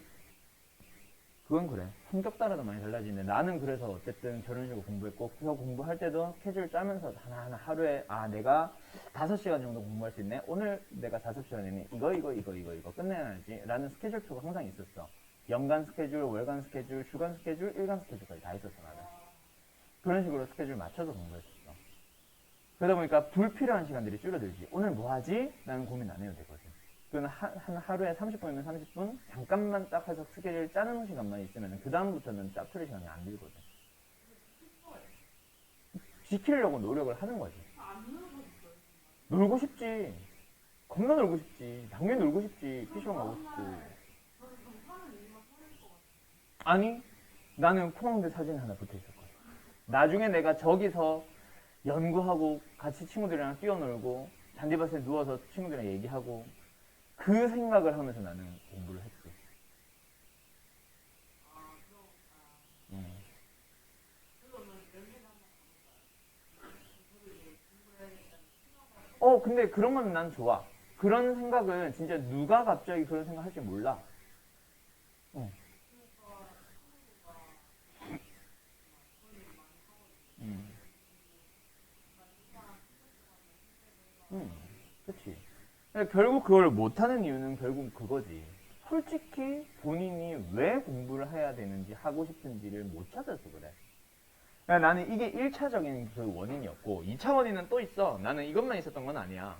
그건 그래. 성격 따라도 많이 달라지는데, 나는 그래서 어쨌든 저런 식으로 공부했고, 그 공부할 때도 스케줄 짜면서 하나하나 하루에, 아, 내가 5시간 정도 공부할 수 있네? 오늘 내가 5시간이니 이거 끝내야지. 라는 스케줄표가 항상 있었어. 연간 스케줄, 월간 스케줄, 주간 스케줄, 일간 스케줄까지 다 있었어, 나는. 그런 식으로 스케줄 맞춰서 공부했었어. 그러다 보니까 불필요한 시간들이 줄어들지. 오늘 뭐 하지? 라는 고민 안 해도 되거든. 그건 한 하루에 30분이면 30분 잠깐만 딱 해서 스케줄 짜는 시간만 있으면 그 다음부터는 짜투리 시간이 안 들거든. 지키려고 노력을 하는 거지. 놀고 싶지. 겁나 놀고 싶지. 당연히 놀고 싶지. PC방 가고 싶고. 아니, 나는 코망대 사진 하나 붙어 있었거든. 나중에 내가 저기서 연구하고 같이 친구들이랑 뛰어놀고 잔디밭에 누워서 친구들이랑 얘기하고, 그 생각을 하면서 나는 공부를 했지. 근데 그런 건 난 좋아. 그런 생각은 진짜 누가 갑자기 그런 생각 할지 몰라. 어. 음. 그치. 결국 그걸 못하는 이유는 결국 그거지. 솔직히 본인이 왜 공부를 해야 되는지, 하고 싶은지를 못 찾아서 그래. 나는 이게 1차적인 그 원인이었고, 2차 원인은 또 있어. 나는 이것만 있었던 건 아니야.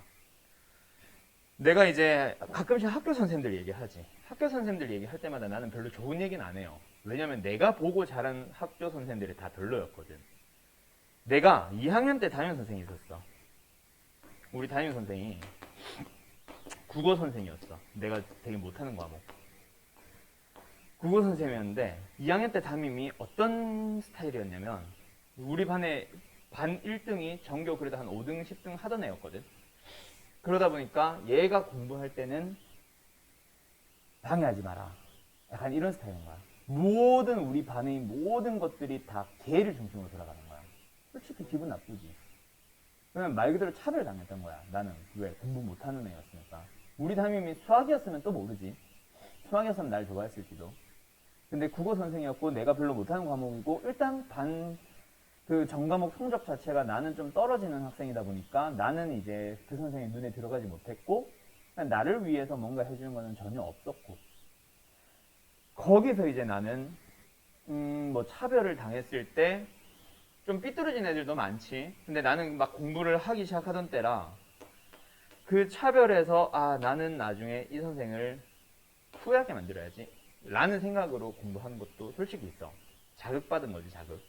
내가 이제 가끔씩 학교 선생님들 얘기하지. 학교 선생님들 얘기할 때마다 나는 별로 좋은 얘기는 안 해요. 왜냐면 내가 보고 자란 학교 선생님들이 다 별로였거든. 내가 2학년 때 담임 선생이 있었어. 우리 담임 선생이 국어 선생이었어. 내가 되게 못하는 과목. 국어 선생님이었는데 2학년 때 담임이 어떤 스타일이었냐면, 우리 반에 반 1등이 전교 그래도 한 5등, 10등 하던 애였거든. 그러다 보니까 얘가 공부할 때는 방해하지 마라. 약간 이런 스타일인 거야. 모든 우리 반의 모든 것들이 다 걔를 중심으로 돌아가는 거야. 솔직히 기분 나쁘지. 그러면 말 그대로 차별당했던 거야. 나는 왜? 공부 못하는 애였으니까. 우리 담임이 수학이었으면 또 모르지. 수학이었으면 날 좋아했을지도. 근데 국어 선생이었고 내가 별로 못하는 과목이고, 일단 반 그 전과목 성적 자체가 나는 좀 떨어지는 학생이다 보니까 나는 이제 그 선생의 눈에 들어가지 못했고, 나를 위해서 뭔가 해주는 거는 전혀 없었고, 거기서 이제 나는 뭐 차별을 당했을 때 좀 삐뚤어진 애들도 많지. 근데 나는 막 공부를 하기 시작하던 때라 그 차별에서, 아, 나는 나중에 이 선생을 후회하게 만들어야지 라는 생각으로 공부하는 것도 솔직히 있어. 자극받은 거지, 자극.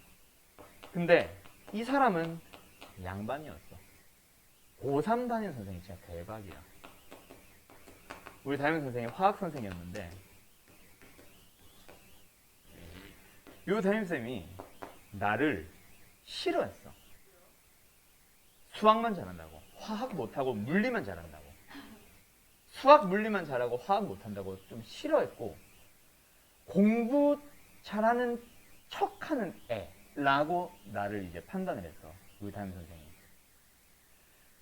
근데 이 사람은 양반이었어. 고3 담임 선생이 진짜 대박이야. 우리 담임 선생이 화학 선생이었는데 요 담임쌤이 나를 싫어했어. 수학만 잘한다고. 화학 못하고 물리만 잘한다고. 수학 물리만 잘하고 화학 못한다고 좀 싫어했고, 공부 잘하는 척하는 애라고 나를 이제 판단을 했어. 우리 담임 선생이.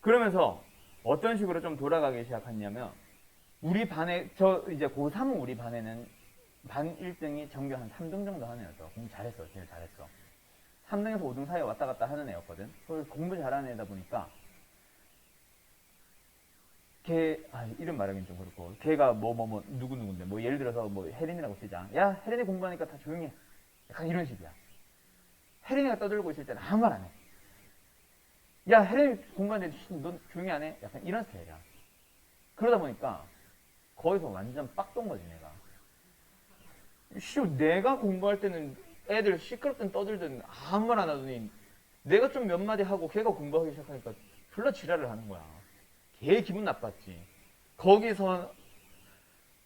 그러면서 어떤 식으로 좀 돌아가기 시작했냐면, 우리 반에, 저 이제 고3 우리 반에는 반 1등이 전교 한 3등 정도 하는 애였어. 공부 잘했어. 진짜 잘했어. 3등에서 5등 사이에 왔다 갔다 하는 애였거든. 그래서 공부 잘하는 애다 보니까 걔, 이름 말하긴 좀 그렇고, 걔가 누구누군데, 뭐 예를 들어서 뭐 혜린이라고 쓰자. 야, 혜린이 공부하니까 다 조용히 해. 약간 이런 식이야. 혜린이가 떠들고 있을 때는 아무 말 안 해. 야, 혜린이 공부하는데 넌 조용히 안 해? 약간 이런 스타일이야. 그러다 보니까 거기서 완전 빡돈 거지, 내가. 내가 공부할 때는 애들 시끄럽든 떠들든 아무 말 안 하더니 내가 좀 몇 마디 하고 걔가 공부하기 시작하니까 졸라 지랄을 하는 거야. 걔 기분 나빴지. 거기서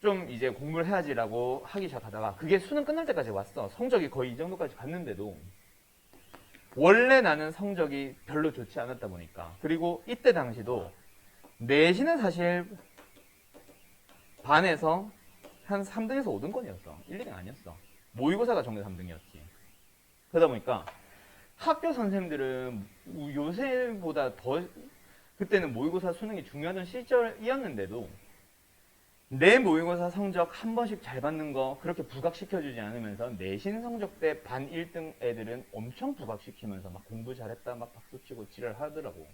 좀 이제 공부를 해야지라고 하기 시작하다가 그게 수능 끝날 때까지 왔어. 성적이 거의 이 정도까지 갔는데도 원래 나는 성적이 별로 좋지 않았다 보니까, 그리고 이때 당시도 내신은 사실 반에서 한 3등에서 5등권이었어. 1, 2등 아니었어. 모의고사가 전교 3등이었지. 그러다 보니까 학교 선생님들은 요새보다 더, 그때는 모의고사 수능이 중요하던 시절이었는데도 내 모의고사 성적 한 번씩 잘 받는 거 그렇게 부각시켜주지 않으면서 내신 성적 때 반 1등 애들은 엄청 부각시키면서 막 공부 잘했다 막 박수치고 지랄하더라고.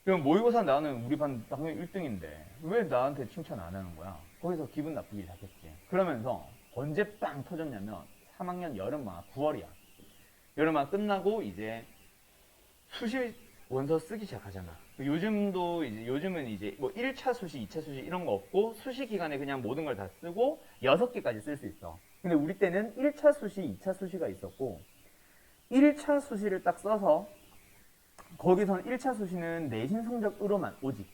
그럼 모의고사 나는 우리 반 당연히 1등인데 왜 나한테 칭찬 안 하는 거야? 거기서 기분 나쁘기 시작했지. 그러면서 언제 빵 터졌냐면 3학년 여름방학 9월이야. 여름방학 끝나고 이제 수시 원서 쓰기 시작하잖아. 요즘은 이제 뭐 1차 수시, 2차 수시 이런 거 없고 수시 기간에 그냥 모든 걸 다 쓰고 6개까지 쓸 수 있어. 근데 우리 때는 1차 수시, 2차 수시가 있었고 1차 수시를 딱 써서 거기선 1차 수시는 내신 성적으로만 오직.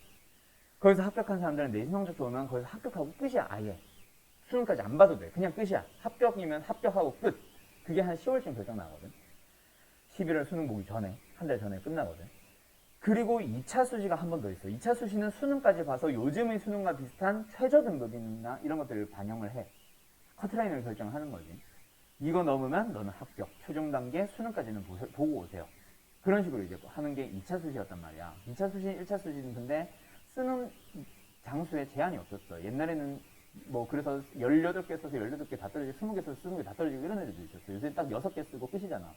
거기서 합격한 사람들은 내신 성적도 오면 거기서 합격하고 끝이야. 아예 수능까지 안 봐도 돼. 그냥 끝이야. 합격이면 합격하고 끝. 그게 한 10월쯤 결정 나거든. 11월 수능 보기 전에, 한 달 전에 끝나거든. 그리고 2차 수시가 한 번 더 있어. 2차 수시는 수능까지 봐서 요즘의 수능과 비슷한 최저 등급이나 이런 것들을 반영을 해. 커트라인을 결정하는 거지. 이거 넘으면 너는 합격. 최종 단계 수능까지는 보고 오세요. 그런 식으로 이제 하는 게 2차 수시였단 말이야. 2차 수시, 1차 수시는 근데 쓰는 장수에 제한이 없었어. 옛날에는 뭐 그래서 18개 써서 18개 다 떨어지고 20개 써서 20개 다 떨어지고 이런 애들도 있었어. 요새 딱 6개 쓰고 끝이잖아.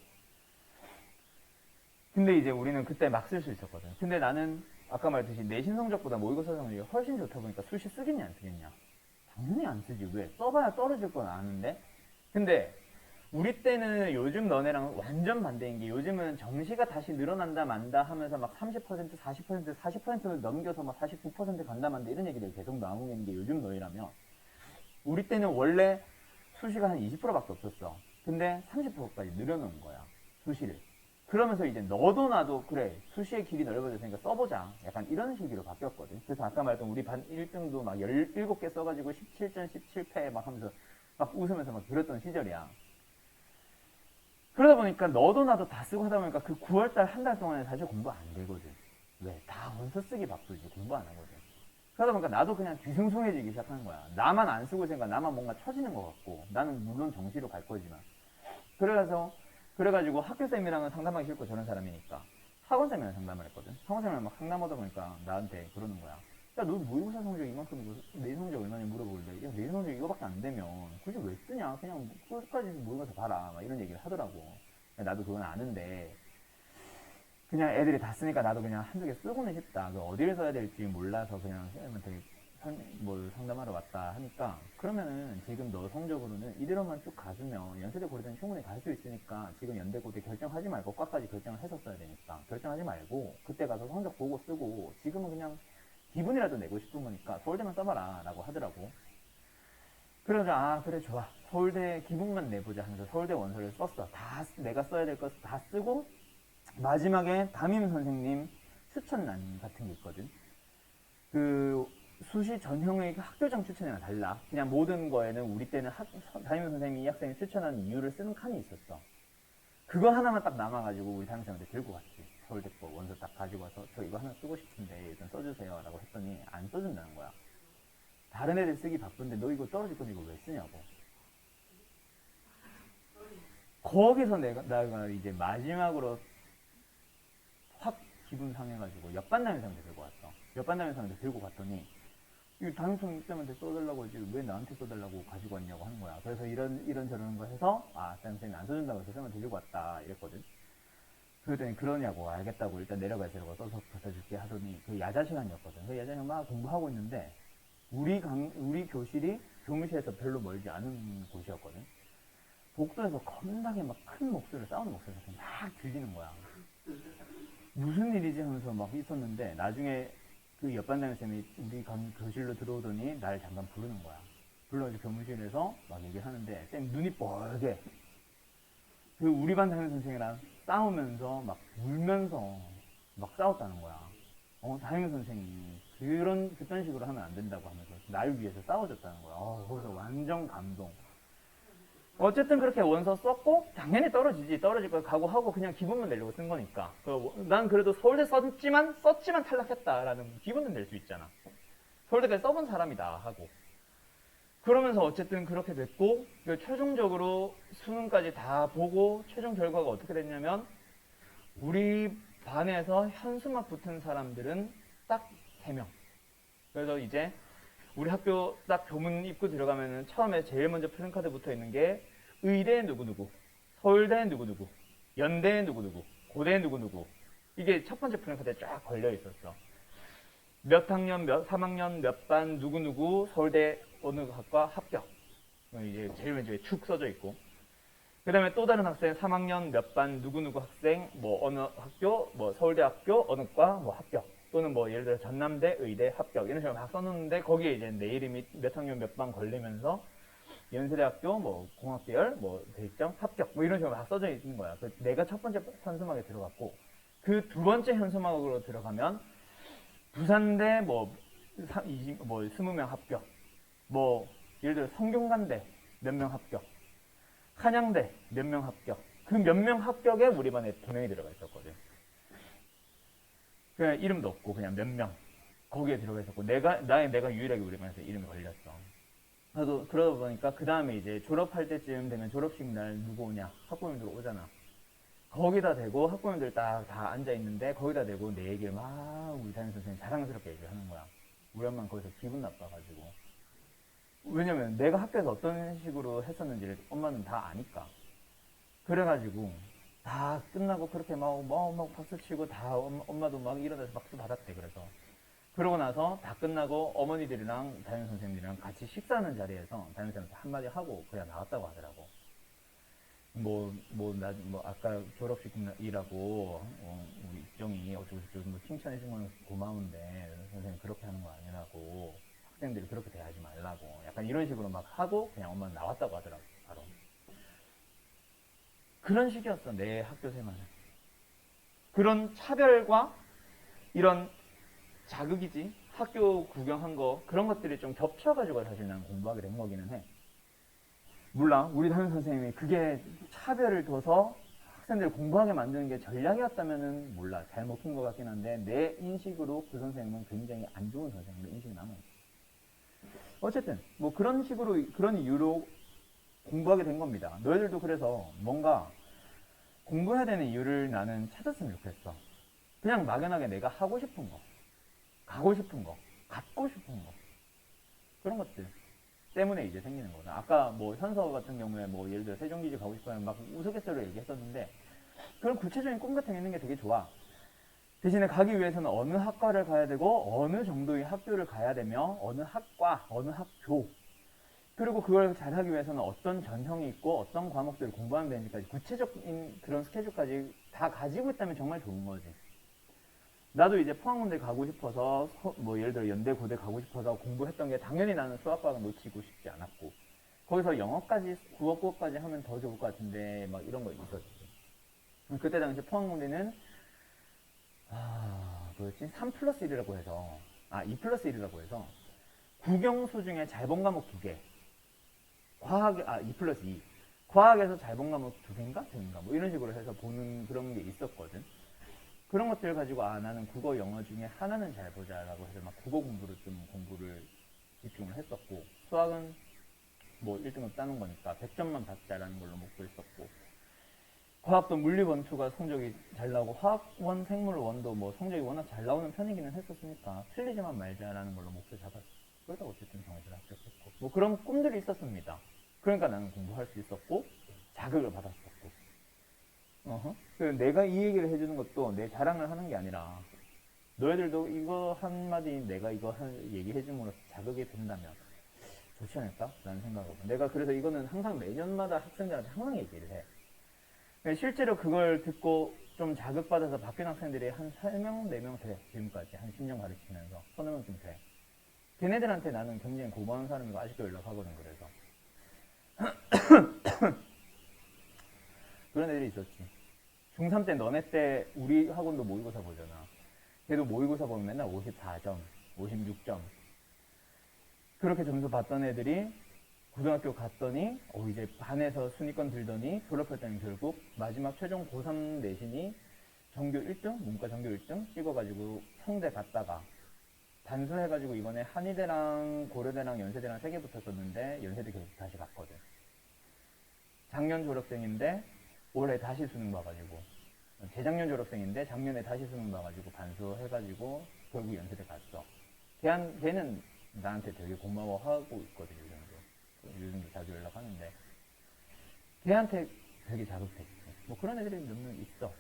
근데 이제 우리는 그때 막 쓸 수 있었거든. 근데 나는 아까 말했듯이 내신 성적보다 모의고사 성적이 훨씬 좋다 보니까 수시 쓰겠냐 안 쓰겠냐? 당연히 안 쓰지. 왜? 써봐야 떨어질 건 아는데. 근데 우리 때는 요즘 너네랑 완전 반대인 게, 요즘은 정시가 다시 늘어난다 만다 하면서 막 30%, 40%, 40%를 넘겨서 막 49% 간다 만다 이런 얘기들 계속 나오는 게 요즘 너희라면, 우리 때는 원래 수시가 한 20%밖에 없었어. 근데 30%까지 늘어놓은 거야, 수시를. 그러면서 이제 너도 나도 그래, 수시의 길이 넓어졌으니까 써보자, 약간 이런 식으로 바뀌었거든. 그래서 아까 말했던 우리 반 1등도 막 17개 써가지고 17전 17패 막 하면서 막 웃으면서 막 그랬던 시절이야. 그러다 보니까 너도 나도 다 쓰고 하다 보니까 그 9월달 한 달 동안에 사실 공부 안 되거든. 왜? 다 원서 쓰기 바쁘지. 공부 안 하거든. 그러다 보니까 나도 그냥 뒤숭숭해지기 시작하는 거야. 나만 안 쓰고 있으니까 나만 뭔가 처지는 것 같고, 나는 물론 정시로 갈 거지만. 그래가지고 학교쌤이랑은 상담하기 싫고 저런 사람이니까 학원쌤이랑 상담을 했거든. 학원쌤이랑 막 상담하다 보니까 나한테 그러는 거야. 야, 너 모의고사 성적 이만큼이고 내신 성적 얼마냐 물어보는데, 야, 내신 성적 이거밖에 안 되면 굳이 왜 쓰냐? 그냥 끝까지 모의고사 봐라. 막 이런 얘기를 하더라고. 야, 나도 그건 아는데 그냥 애들이 다 쓰니까 나도 그냥 한두 개 쓰고는 싶다. 그 어디를 써야 될지 몰라서 그냥 쌤한테 상담하러 왔다 하니까, 그러면은 지금 너 성적으로는 이대로만 쭉 가주면 연세대 고려대는 충분히 갈 수 있으니까 지금 연대 고대 결정하지 말고 과까지 결정을 했었어야 되니까 결정하지 말고 그때 가서 성적 보고 쓰고, 지금은 그냥 기분이라도 내고 싶은 거니까 서울대만 써봐라 라고 하더라고. 그래서 아 그래 좋아 서울대 기분만 내보자 하면서 서울대 원서를 썼어. 다 내가 써야 될 거 다 쓰고 마지막에 담임 선생님 추천란 같은 게 있거든. 그 수시 전형의 학교장 추천이랑 달라. 그냥 모든 거에는 우리 때는 담임 선생님이 이 학생이 추천한 이유를 쓰는 칸이 있었어. 그거 하나만 딱 남아가지고 우리 담임 선생님한테 들고 갔지. 서울대 거 원서 딱 가지고 와서 저 이거 하나 쓰고 싶은데 일단 써주세요 라고 했더니 안 써준다는 거야. 다른 애들 쓰기 바쁜데 너 이거 떨어질 건데 이거 왜 쓰냐고. 거기서 내가 이제 마지막으로 확 기분 상해가지고 옆반 담임선생님한테 들고 왔어. 옆반 담임선생님한테 들고 갔더니 이 담임선생님한테 써달라고 하지 왜 나한테 써달라고 가지고 왔냐고 하는 거야. 그래서 이런 저런 거 해서 아 담임선생님이 안 써준다고 해서 쌤한테 들고 왔다 이랬거든. 그랬더니 그러냐고 알겠다고 일단 내려가서 이러고 써서 갖다 줄게 하더니 그 야자 시간이었거든. 그 야자 시간 막 공부하고 있는데 우리 교실이 교무실에서 별로 멀지 않은 곳이었거든. 복도에서 겁나게 막 큰 목소리로 싸우는 목소리가 막 들리는 거야. 무슨 일이지 하면서 막 있었는데 나중에 그 옆반 담임쌤이 우리 교실로 들어오더니 날 잠깐 부르는 거야. 불러서 교무실에서 막 얘기를 하는데 쌤 눈이 뻘게 그 우리 반 담임 선생이랑 싸우면서 막 울면서 막 싸웠다는 거야. 담임 선생님이 그딴 식으로 하면 안 된다고 하면서 날 위해서 싸워줬다는 거야. 거기서 완전 감동. 어쨌든 그렇게 원서 썼고 당연히 떨어질 걸 각오하고 그냥 기분만 내려고 쓴 거니까. 난 그래도 서울대 썼지만 탈락했다라는 기분은 낼 수 있잖아. 서울대까지 써본 사람이다 하고. 그러면서 어쨌든 그렇게 됐고 최종적으로 수능까지 다 보고 최종 결과가 어떻게 됐냐면 우리 반에서 현수막 붙은 사람들은 딱 3명. 그래서 이제 우리 학교 딱 교문 입구 들어가면은 처음에 제일 먼저 플랜카드 붙어 있는 게 의대 누구누구, 서울대 누구누구, 연대 누구누구, 고대 누구누구. 이게 첫 번째 플랜카드에 쫙 걸려 있었어. 몇 학년, 3학년, 몇 반 누구누구, 서울대 어느 학과 합격. 이제 제일 왼쪽에 축 써져 있고. 그 다음에 또 다른 학생 3학년 몇 반 누구누구 학생 뭐 어느 학교 뭐 서울대 학교 어느 과 뭐 합격 또는 뭐 예를 들어 전남대 의대 합격 이런 식으로 막 써놓는데 거기에 이제 내 이름이 몇 학년 몇 반 걸리면서 연세대학교 뭐 공학계열 뭐 대입장 합격 뭐 이런 식으로 막 써져 있는 거야. 내가 첫 번째 현수막에 들어갔고 그 두 번째 현수막으로 들어가면 부산대 뭐 20명 합격 뭐 예를 들어 성균관대 몇 명 합격 한양대 몇 명 합격. 그 몇 명 합격에 우리 반에 2명이 들어가 있었거든. 그냥 이름도 없고 그냥 몇 명 거기에 들어가 있었고 내가 유일하게 우리 반에서 이름이 걸렸어. 나도 그러다 보니까 그 다음에 이제 졸업할 때쯤 되면 졸업식 날 누구 오냐 학부모님들 오잖아. 거기다 대고 학부모님들 딱 다 앉아 있는데 거기다 대고 내 얘기를 막 우리 담임 선생님 자랑스럽게 얘기를 하는 거야. 우리 엄마는 거기서 기분 나빠가지고. 왜냐면 내가 학교에서 어떤 식으로 했었는지를 엄마는 다 아니까. 그래가지고 다 끝나고 그렇게 막 박수 치고 다 엄마도 막 일어나서 박수 받았대. 그래서 그러고 나서 다 끝나고 어머니들이랑 담임 선생님들이랑 같이 식사하는 자리에서 담임 선생님한테 한마디 하고 그냥 나왔다고 하더라고. 아까 졸업식이라고 우리 입정이 어쩌고저쩌고 칭찬해준 건 고마운데 선생님 그렇게 하는 거 아니라고. 학생들이 그렇게 대하지 말라고 약간 이런 식으로 막 하고 그냥 엄마는 나왔다고 하더라고. 바로 그런 식이었어 내 학교 생활은. 그런 차별과 이런 자극이지 학교 구경한 거 그런 것들이 좀 겹쳐가지고 사실 난 공부하게 된 거기는 해. 몰라 우리 담임 선생님이 그게 차별을 둬서 학생들을 공부하게 만드는 게 전략이었다면은 몰라 잘 먹힌 것 같긴 한데 내 인식으로 그 선생님은 굉장히 안 좋은 선생님으로 인식이 남아있어. 어쨌든 뭐 그런 식으로 그런 이유로 공부하게 된 겁니다. 너희들도 그래서 뭔가 공부해야 되는 이유를 나는 찾았으면 좋겠어. 그냥 막연하게 내가 하고 싶은 거, 가고 싶은 거, 갖고 싶은 거 그런 것들 때문에 이제 생기는 거다. 아까 뭐 현서 같은 경우에 뭐 예를 들어 세종기지 가고 싶어하면 막 우스갯소리로 얘기했었는데 그런 구체적인 꿈 같은 게 있는 게 되게 좋아. 대신에 가기 위해서는 어느 학과를 가야 되고 어느 정도의 학교를 가야 되며 어느 학과, 어느 학교 그리고 그걸 잘하기 위해서는 어떤 전형이 있고 어떤 과목들을 공부하면 되는지까지 구체적인 그런 스케줄까지 다 가지고 있다면 정말 좋은 거지. 나도 이제 포항문대 가고 싶어서 뭐 예를 들어 연대 고대 가고 싶어서 공부했던 게 당연히 나는 수학과가 놓치고 싶지 않았고 거기서 영어까지 국어까지 하면 더 좋을 것 같은데 막 이런 거 있었지. 그때 당시 포항공대는 뭐였지? 3+1이라고 해서 2+1이라고 해서 국영수 중에 잘 본 과목 2개, 2+2 과학에서 잘 본 과목 2개인가? 3개인가? 뭐 이런 식으로 해서 보는 그런 게 있었거든. 그런 것들 가지고 나는 국어, 영어 중에 하나는 잘 보자라고 해서 막 국어 공부를 집중을 했었고, 수학은 뭐 1등급 따는 거니까 100점만 받자라는 걸로 목표했었고, 과학도 물리 원투가 성적이 잘 나오고 화학원, 생물원도 뭐 성적이 워낙 잘 나오는 편이기는 했었으니까 틀리지만 말자라는 걸로 목표 잡았어. 그러다 어쨌든 정시를 합격했고 뭐 그런 꿈들이 있었습니다. 그러니까 나는 공부할 수 있었고 자극을 받았었고. 그래서 내가 이 얘기를 해주는 것도 내 자랑을 하는 게 아니라 너희들도 이거 한마디 내가 이거 얘기해줌으로써 자극이 된다면 좋지 않을까? 라는 생각으로 내가 그래서 이거는 항상 매년마다 학생들한테 항상 얘기를 해. 실제로 그걸 듣고 좀 자극받아서 바뀐 학생들이 한 3명, 4명 돼. 지금까지 한 10년 가르치면서 서너 명쯤 돼. 걔네들한테 나는 굉장히 고마운 사람이고 아직도 연락하거든. 그래서 그런 애들이 있었지. 중3 때 너네 때 우리 학원도 모의고사 보잖아. 걔도 모의고사 보면 맨날 54점, 56점 그렇게 점수 받던 애들이 고등학교 갔더니 이제 반에서 순위권 들더니 졸업할 때는 결국 마지막 최종 고3 내신이 전교 1등, 문과 전교 1등 찍어가지고 성대 갔다가 단수해가지고 이번에 한의대랑 고려대랑 연세대랑 3개 붙었었는데 연세대 계속 다시 갔거든. 작년 졸업생인데 올해 다시 수능 봐가지고, 재작년 졸업생인데 작년에 다시 수능 봐가지고 반수해가지고 결국 연세대 갔어. 걔는 나한테 되게 고마워하고 있거든. 요즘도 자주 연락하는데 걔한테 되게 자극했지. 뭐 그런 애들이 몇 명 있어.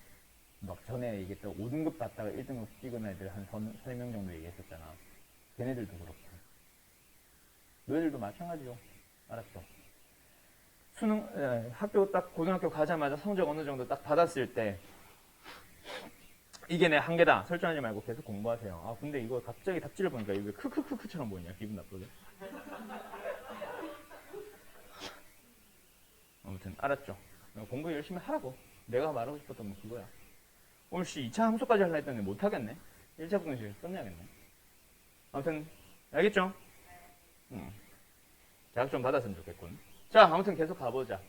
막 전에 얘기했던 5등급 받다가 1등급 찍은 애들 한 3명 정도 얘기했었잖아. 걔네들도 그렇고 너희들도 마찬가지죠. 알았어. 학교 딱 고등학교 가자마자 성적 어느 정도 딱 받았을 때 이게 내 한계다 설정하지 말고 계속 공부하세요. 근데 이거 갑자기 답지를 보니까 이게 크크크크처럼 보이냐. 기분 나쁘게. 아무튼 알았죠. 공부 열심히 하라고. 내가 말하고 싶었던 건 그거야. 오늘 2차 함수까지 하려 했더니 못하겠네. 1차 분식 끝내야겠네. 아무튼 알겠죠? 자극 좀 받았으면 좋겠군. 자, 아무튼 계속 가보자.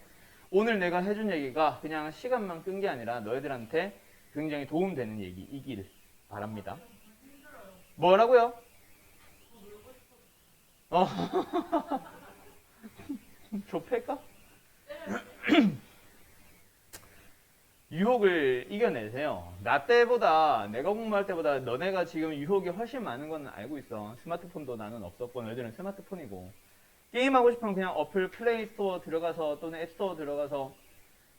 오늘 내가 해준 얘기가 그냥 시간만 끈 게 아니라 너희들한테 굉장히 도움되는 얘기이길 바랍니다. 뭐라고요? 조폐일까? 유혹을 이겨내세요. 나 때보다, 내가 공부할 때보다 너네가 지금 유혹이 훨씬 많은 건 알고 있어. 스마트폰도 나는 없었고 너희들은 스마트폰이고 게임하고 싶으면 그냥 어플 플레이 스토어 들어가서 또는 앱 스토어 들어가서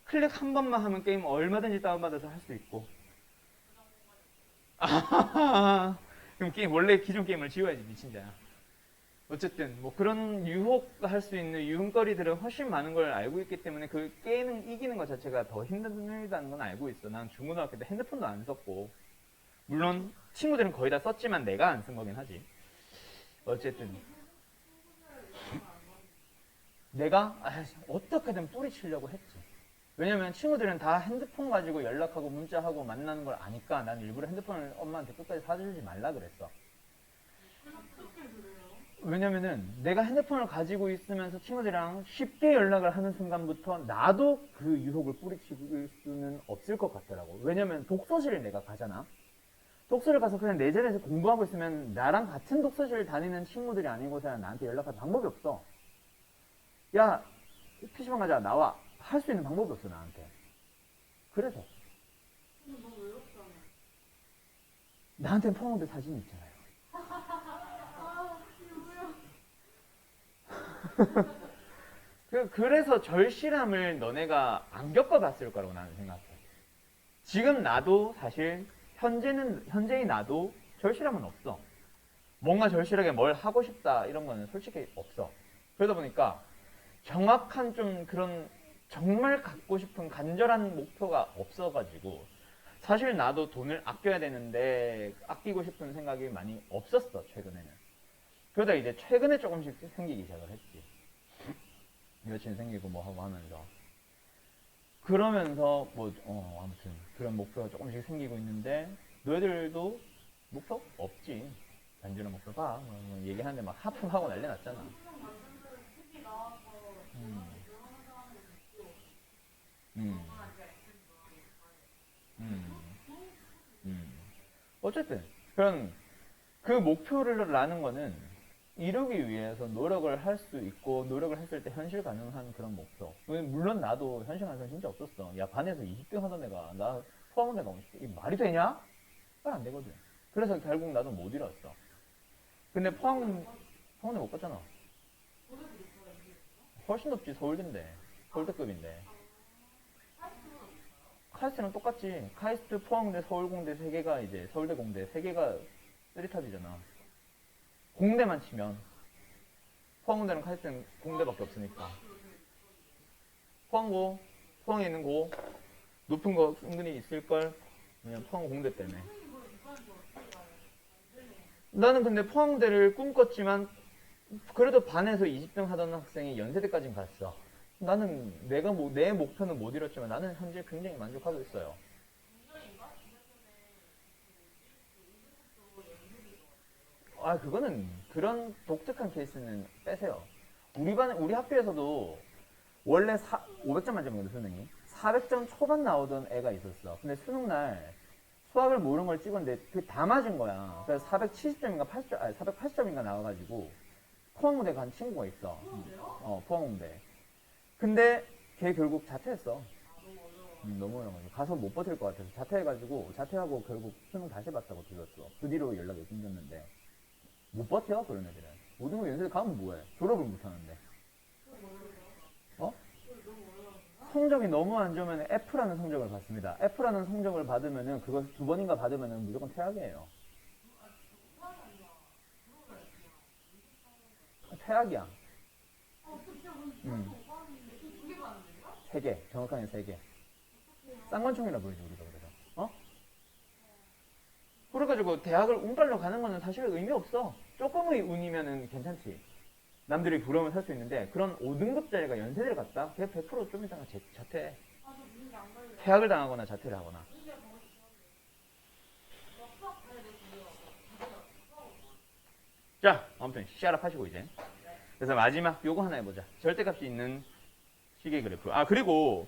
클릭 한 번만 하면 게임 얼마든지 다운받아서 할 수 있고. 그럼 게임 원래 기존 게임을 지워야지 미친 자야. 어쨌든 뭐 그런 유혹할 수 있는 유흥거리들은 훨씬 많은 걸 알고 있기 때문에 그 게임을 이기는 것 자체가 더 힘들다는 건 알고 있어. 난 중고등학교 때 핸드폰도 안 썼고 물론 친구들은 거의 다 썼지만 내가 안 쓴 거긴 하지. 어쨌든 내가 어떻게든 뿌리치려고 했지. 왜냐면 친구들은 다 핸드폰 가지고 연락하고 문자하고 만나는 걸 아니까 난 일부러 핸드폰을 엄마한테 끝까지 사주지 말라 그랬어. 왜냐면은 내가 핸드폰을 가지고 있으면서 친구들이랑 쉽게 연락을 하는 순간부터 나도 그 유혹을 뿌리칠 수는 없을 것 같더라고. 왜냐면 독서실을 내가 가잖아. 독서실 가서 그냥 내 자리에서 공부하고 있으면 나랑 같은 독서실 다니는 친구들이 아니고서야 나한테 연락할 방법이 없어. 야, PC방 가자, 나와. 할 수 있는 방법이 없어, 나한테. 그래서. 나한테는 포항대 사진이 있잖아요. 그래서 절실함을 너네가 안 겪어봤을 거라고 나는 생각해. 지금 나도 사실 현재의 나도 절실함은 없어. 뭔가 절실하게 뭘 하고 싶다 이런 거는 솔직히 없어. 그러다 보니까 정확한 좀 그런 정말 갖고 싶은 간절한 목표가 없어가지고 사실 나도 돈을 아껴야 되는데 아끼고 싶은 생각이 많이 없었어 최근에는. 그러다 이제 최근에 조금씩 생기기 시작을 했지. 여친 생기고 뭐 하고 하면서 그러면서 뭐 아무튼 그런 목표가 조금씩 생기고 있는데 너희들도 목표 없지. 단순한 목표 봐. 뭐 얘기하는데 막 하품하고 난리 났잖아. 음. 음. 음. 어쨌든 그런 그 목표를 라는 거는 이루기 위해서 노력을 할 수 있고 노력을 했을 때 현실 가능한 그런 목표. 물론 나도 현실 가능성 진짜 없었어. 야 반에서 20등 하던 애가 나 포항대 가고 싶어. 이게 말이 되냐? 말 안 되거든. 그래서 결국 나도 못 이뤘어. 근데 포항대 못 갔잖아. 훨씬 높지. 서울대인데 서울대급인데. 카이스트랑 똑같지. 카이스트, 포항대, 서울공대 세 개가 이제 서울대 공대 세 개가 쓰리탑이잖아. 공대만 치면 포항공대는 카이스트는 공대밖에 없으니까 포항고 포항에 있는 고 높은 거 은근히 있을걸. 그냥 포항 공대 때문에. 나는 근데 포항대를 꿈꿨지만 그래도 반에서 20등 하던 학생이 연세대까지는 갔어. 나는 내 목표는 못 이뤘지만 나는 현재 굉장히 만족하고 있어요. 아 그거는 그런 독특한 케이스는 빼세요. 우리 학교에서도 원래 500점 만점이거든 수능이. 400점 초반 나오던 애가 있었어. 근데 수능날 수학을 모르는 걸 찍었는데 그게 다 맞은 거야. 그래서 470점인가 80점, 아니 480점인가 나와가지고 포항공대 간 친구가 있어. 포항공대. 근데 걔 결국 자퇴했어. 너무 어려가지고 가서 못 버틸 것 같아서 자퇴하고 결국 수능 다시 봤다고 들었어. 그 뒤로 연락이 끊겼는데 못 버텨 그런 애들은. 모든 거 연세대 가면 뭐해? 졸업을 못 하는데. 성적이 너무 안 좋으면 F라는 성적을 받습니다. F라는 성적을 받으면은 그걸 2번인가 받으면은 무조건 퇴학이에요. 퇴학이야. 3개. 정확하게 3개. 쌍권총이라 부르지 우리가 그래서. 그래가지고 대학을 운빨로 가는 거는 사실 의미 없어. 조금의 운이면은 괜찮지. 남들이 부러우면 살 수 있는데 그런 5등급짜리가 연세대를 갔다? 걔 100%좀 이따가 자퇴해. 퇴학을 당하거나 자퇴를 하거나. 자, 아무튼 시작을 하시고 이제. 그래서 마지막 요거 하나 해보자. 절대값이 있는 시계 그래프. 그리고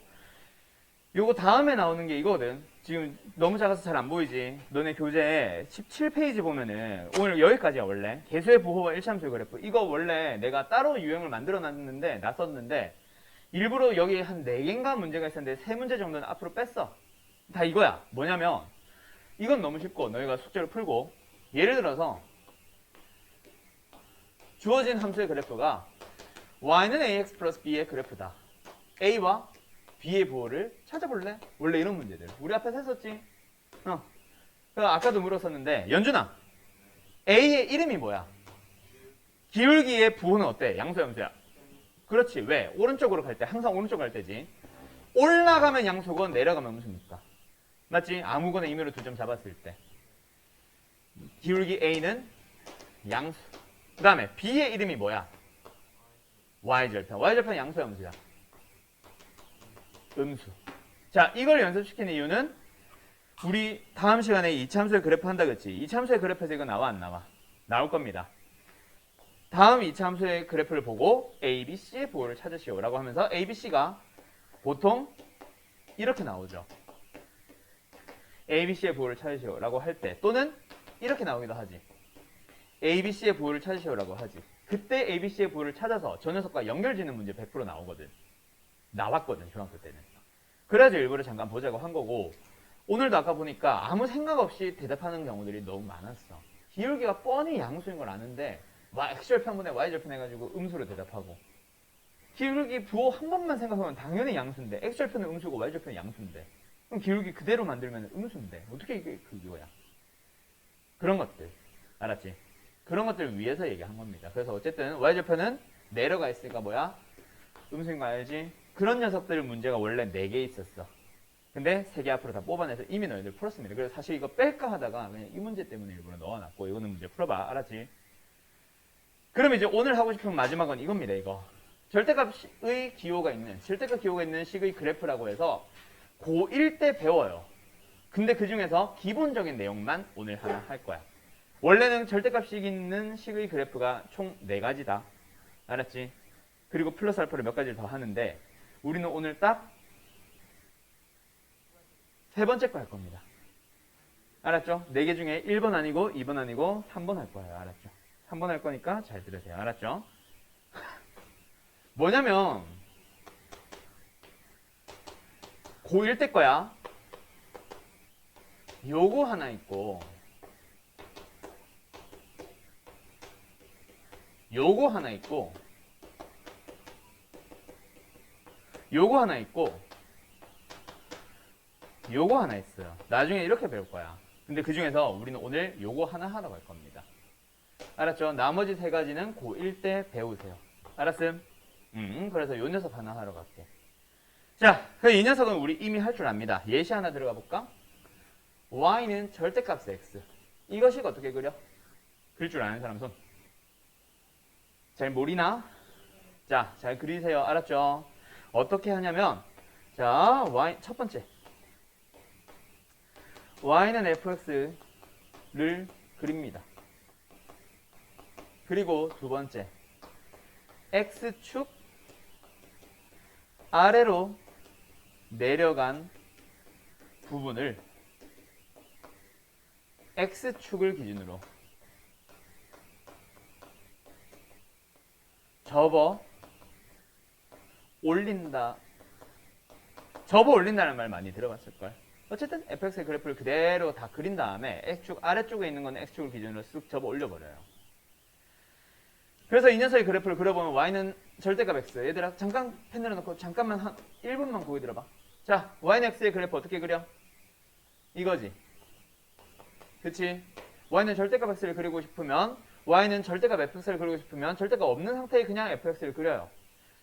요거 다음에 나오는 게 이거거든. 지금 너무 작아서 잘 안 보이지. 너네 교재 17페이지 보면은 오늘 여기까지야 원래. 개수의 부호와 일차함수의 그래프. 이거 원래 내가 따로 유형을 만들어 놨었는데 일부러 여기 한 4개인가 문제가 있었는데 3문제 정도는 앞으로 뺐어. 다 이거야. 뭐냐면 이건 너무 쉽고 너희가 숙제를 풀고 예를 들어서 주어진 함수의 그래프가 y는 ax 플러스 b의 그래프다. a와 b의 부호를 찾아볼래? 원래 이런 문제들 우리 앞에서 했었지. 아까도 물었었는데 연준아 a의 이름이 뭐야? 기울기의 부호는 어때? 양수야 함수야? 그렇지. 왜? 오른쪽으로 갈 때 항상 오른쪽 갈 때지. 올라가면 양수건 내려가면 음수니까. 맞지? 아무거나 임의로 2점 잡았을 때 기울기 a는 양수. 그 다음에 b의 이름이 뭐야? y절편. y절편 양수야 음수야? 음수. 자, 이걸 연습시키는 이유는 우리 다음 시간에 이차함수의 그래프 한다 그랬지. 이차함수의 그래프에서 이거 나와 안 나와? 나올 겁니다. 다음 이차함수의 그래프를 보고 A, B, C의 부호를 찾으시오 라고 하면서 A, B, C가 보통 이렇게 나오죠. A, B, C의 부호를 찾으시오 라고 할 때 또는 이렇게 나오기도 하지. A, B, C의 부호를 찾으시오 라고 하지. 그때 A, B, C의 부호를 찾아서 저 녀석과 연결짓는 문제 100% 나오거든. 나왔거든 중학교 때는. 그래서 일부러 잠깐 보자고 한 거고 오늘도 아까 보니까 아무 생각 없이 대답하는 경우들이 너무 많았어. 기울기가 뻔히 양수인 걸 아는데 x절편분의 y절편 해가지고 음수로 대답하고 기울기 부호 한 번만 생각하면 당연히 양수인데 x절편은 음수고 y절편은 양수인데 그럼 기울기 그대로 만들면 음수인데 어떻게 이게 그거야. 그런 것들 알았지? 그런 것들을 위해서 얘기한 겁니다. 그래서 어쨌든 y절편은 내려가 있으니까 뭐야? 음수인 거 알지? 그런 녀석들 문제가 원래 4개 있었어. 근데 3개 앞으로 다 뽑아내서 이미 너희들 풀었습니다. 그래서 사실 이거 뺄까 하다가 그냥 이 문제 때문에 일부러 넣어놨고 이거는 문제 풀어봐. 알았지? 그럼 이제 오늘 하고 싶은 마지막은 이겁니다. 이거 절대값의 기호가 있는, 절대값 기호가 있는 식의 그래프라고 해서 고1 때 배워요. 근데 그 중에서 기본적인 내용만 오늘 하나 할 거야. 원래는 절대값이 있는 식의 그래프가 총 4가지다. 알았지? 그리고 플러스 알파를 몇 가지를 더 하는데 우리는 오늘 딱 3번째 거 할 겁니다. 알았죠? 4개 중에 1번 아니고 2번 아니고 3번 할 거예요. 알았죠? 3번 할 거니까 잘 들으세요. 알았죠? 뭐냐면 고1 때 거야. 요거 하나 있고 요거 하나 있고 요거 하나 있고 요거 하나 있어요. 나중에 이렇게 배울 거야. 근데 그 중에서 우리는 오늘 요거 하나 하러 갈 겁니다. 알았죠? 나머지 3가지는 고1 때 배우세요. 알았음? 그래서 요 녀석 하나 하러 갈게. 자, 이 녀석은 우리 이미 할 줄 압니다. 예시 하나 들어가 볼까? y는 절대값의 x. 이것이 어떻게 그려? 그릴 줄 아는 사람 손. 잘 모르나? 자, 잘 그리세요. 알았죠? 어떻게 하냐면, 자, y, 첫 번째. y는 fx를 그립니다. 그리고 두 번째. x축 아래로 내려간 부분을 x축을 기준으로 접어 올린다. 접어 올린다는 말 많이 들어봤을걸. 어쨌든 fx의 그래프를 그대로 다 그린 다음에 x축 아래쪽에 있는 건 x축을 기준으로 쓱 접어 올려버려요. 그래서 이 녀석의 그래프를 그려보면 y는 절대값 x. 얘들아 잠깐 펜 내려놓고 잠깐만 한 1분만 고개 들어봐. 자, y는 x의 그래프 어떻게 그려? 이거지. 그치? y는 절대값 x를 그리고 싶으면 y는 절대값 fx를 그리고 싶으면 절대값 없는 상태의 그냥 fx를 그려요.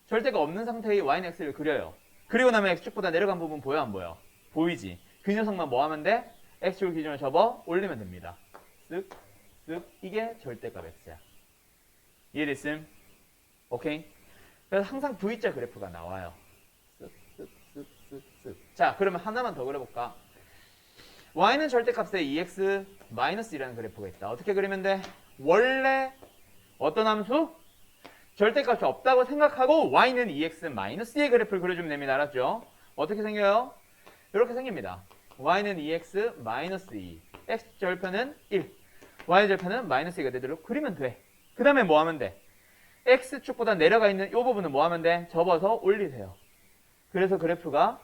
절대값 없는 상태의 y는 x를 그려요. 그리고 나면 x축보다 내려간 부분 보여 안 보여? 보이지? 그 녀석만 뭐 하면 돼? x축을 기준으로 접어 올리면 됩니다. 쓱, 쓱. 이게 절대값 x야. 이해됐음? 오케이? 그래서 항상 V자 그래프가 나와요. 쓱, 쓱, 쓱, 쓱, 쓱. 자, 그러면 하나만 더 그려볼까? y는 절대값에 2x-1이라는 그래프가 있다. 어떻게 그리면 돼? 원래 어떤 함수? 절대값이 없다고 생각하고 y는 2x-2의 그래프를 그려주면 됩니다. 알았죠? 어떻게 생겨요? 이렇게 생깁니다. y는 2x-2, x절편은 1, y절편은 -2가 되도록 그리면 돼. 그 다음에 뭐 하면 돼? x축보다 내려가 있는 이 부분은 뭐 하면 돼? 접어서 올리세요. 그래서 그래프가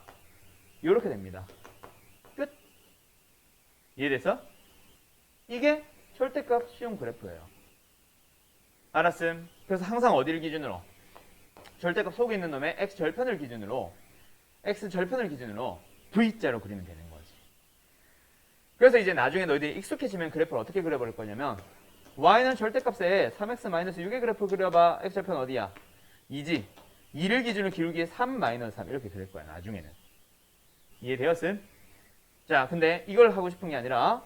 이렇게 됩니다. 끝. 이해됐어? 이게 절대값 시험 그래프예요. 알았음? 그래서 항상 어디를 기준으로? 절대값 속에 있는 놈의 x절편을 기준으로 V자로 그리면 되는 거지. 그래서 이제 나중에 너희들이 익숙해지면 그래프를 어떻게 그려버릴 거냐면 y는 절대값에 3x-6의 그래프 그려봐. x절편 어디야? 2지. 2를 기준으로 기울기에 3-3 이렇게 그릴 거야. 나중에는. 이해되었음? 자, 근데 이걸 하고 싶은 게 아니라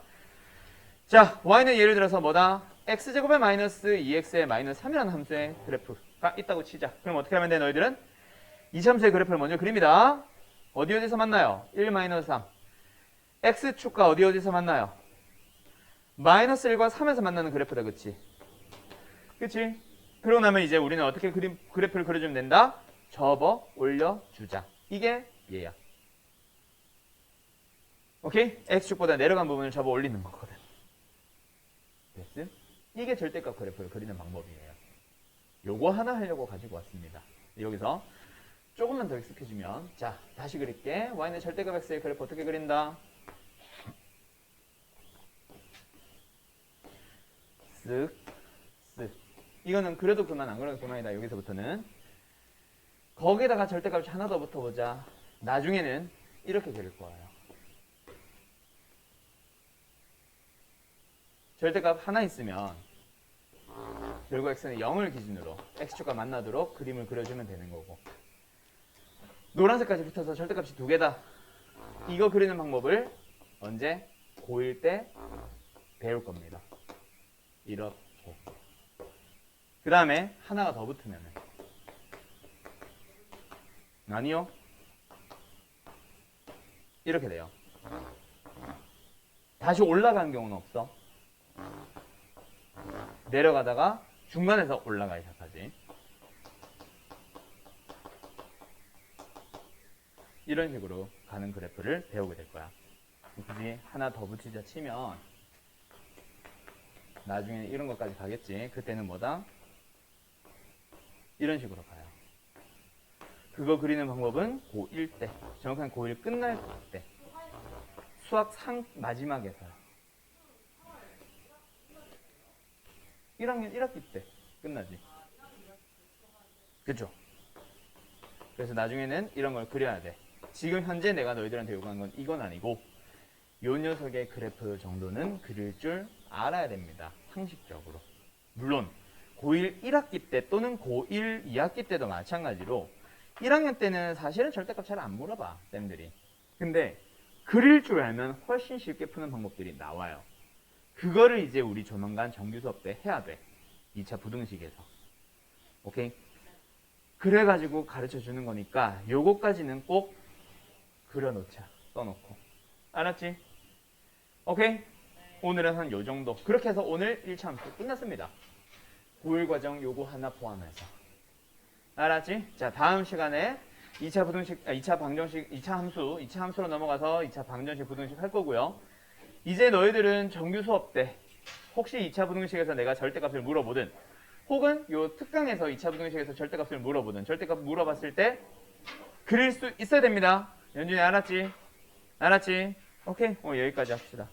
자, y는 예를 들어서 뭐다? x제곱에 -2x에 -3이라는 함수의 그래프가 있다고 치자. 그럼 어떻게 하면 돼? 너희들은 이 함수의 그래프를 먼저 그립니다. 어디서 만나요? 1-3. x축과 어디서 만나요? -1과 3에서 만나는 그래프다. 그치? 그치? 그러고 나면 이제 우리는 어떻게 그래프를 그려주면 된다? 접어 올려주자. 이게 얘야. 오케이? x축보다 내려간 부분을 접어 올리는 거거든. 됐음? 이게 절대값 그래프를 그리는 방법이에요. 요거 하나 하려고 가지고 왔습니다. 여기서 조금만 더 익숙해지면 자, 다시 그릴게. y는 절대값 x의 그래프 어떻게 그린다? 쓱, 쓱. 이거는 그래도 그만 안 그래도 그만이다. 여기서부터는. 거기에다가 절대값이 하나 더 붙어보자. 나중에는 이렇게 그릴 거예요. 절대값 하나 있으면 결국 x는 0을 기준으로 x축과 만나도록 그림을 그려주면 되는 거고 노란색까지 붙어서 절대값이 2개다. 이거 그리는 방법을 언제? 고1 때 배울 겁니다. 이렇게. 그 다음에 하나가 더 붙으면 아니요. 이렇게 돼요. 다시 올라간 경우는 없어. 내려가다가 중간에서 올라가기 시작하지. 이런 식으로 가는 그래프를 배우게 될 거야. 굳이 하나 더 붙이자 치면 나중에 이런 것까지 가겠지. 그때는 뭐다? 이런 식으로 가요. 그거 그리는 방법은 고1 때, 정확한 고1 끝날 때, 수학 상 마지막에서요. 1학년 1학기 때 끝나지. 그쵸? 그래서 나중에는 이런 걸 그려야 돼. 지금 현재 내가 너희들한테 요구한 건 이건 아니고 요 녀석의 그래프 정도는 그릴 줄 알아야 됩니다. 상식적으로. 물론 고1 1학기 때 또는 고1 2학기 때도 마찬가지로 1학년 때는 사실은 절대값 잘 안 물어봐, 쌤들이. 근데 그릴 줄 알면 훨씬 쉽게 푸는 방법들이 나와요. 그거를 이제 우리 조만간 정규 수업 때 해야 돼. 2차 부등식에서. 오케이? 그래가지고 가르쳐 주는 거니까 요거까지는 꼭 그려놓자. 써놓고. 알았지? 오케이? 오늘은 한 요 정도. 그렇게 해서 오늘 1차 함수 끝났습니다. 고1 과정 요거 하나 포함해서. 알았지? 자, 다음 시간에 2차 부등식, 2차 방정식, 2차 함수로 넘어가서 2차 방정식 부등식 할 거고요. 이제 너희들은 정규 수업 때 혹시 2차 부등식에서 내가 절대값을 물어보든 혹은 요 특강에서 2차 부등식에서 절대값을 물어보든 절대값 물어봤을 때 그릴 수 있어야 됩니다. 연준이 알았지? 알았지? 오케이. 여기까지 합시다.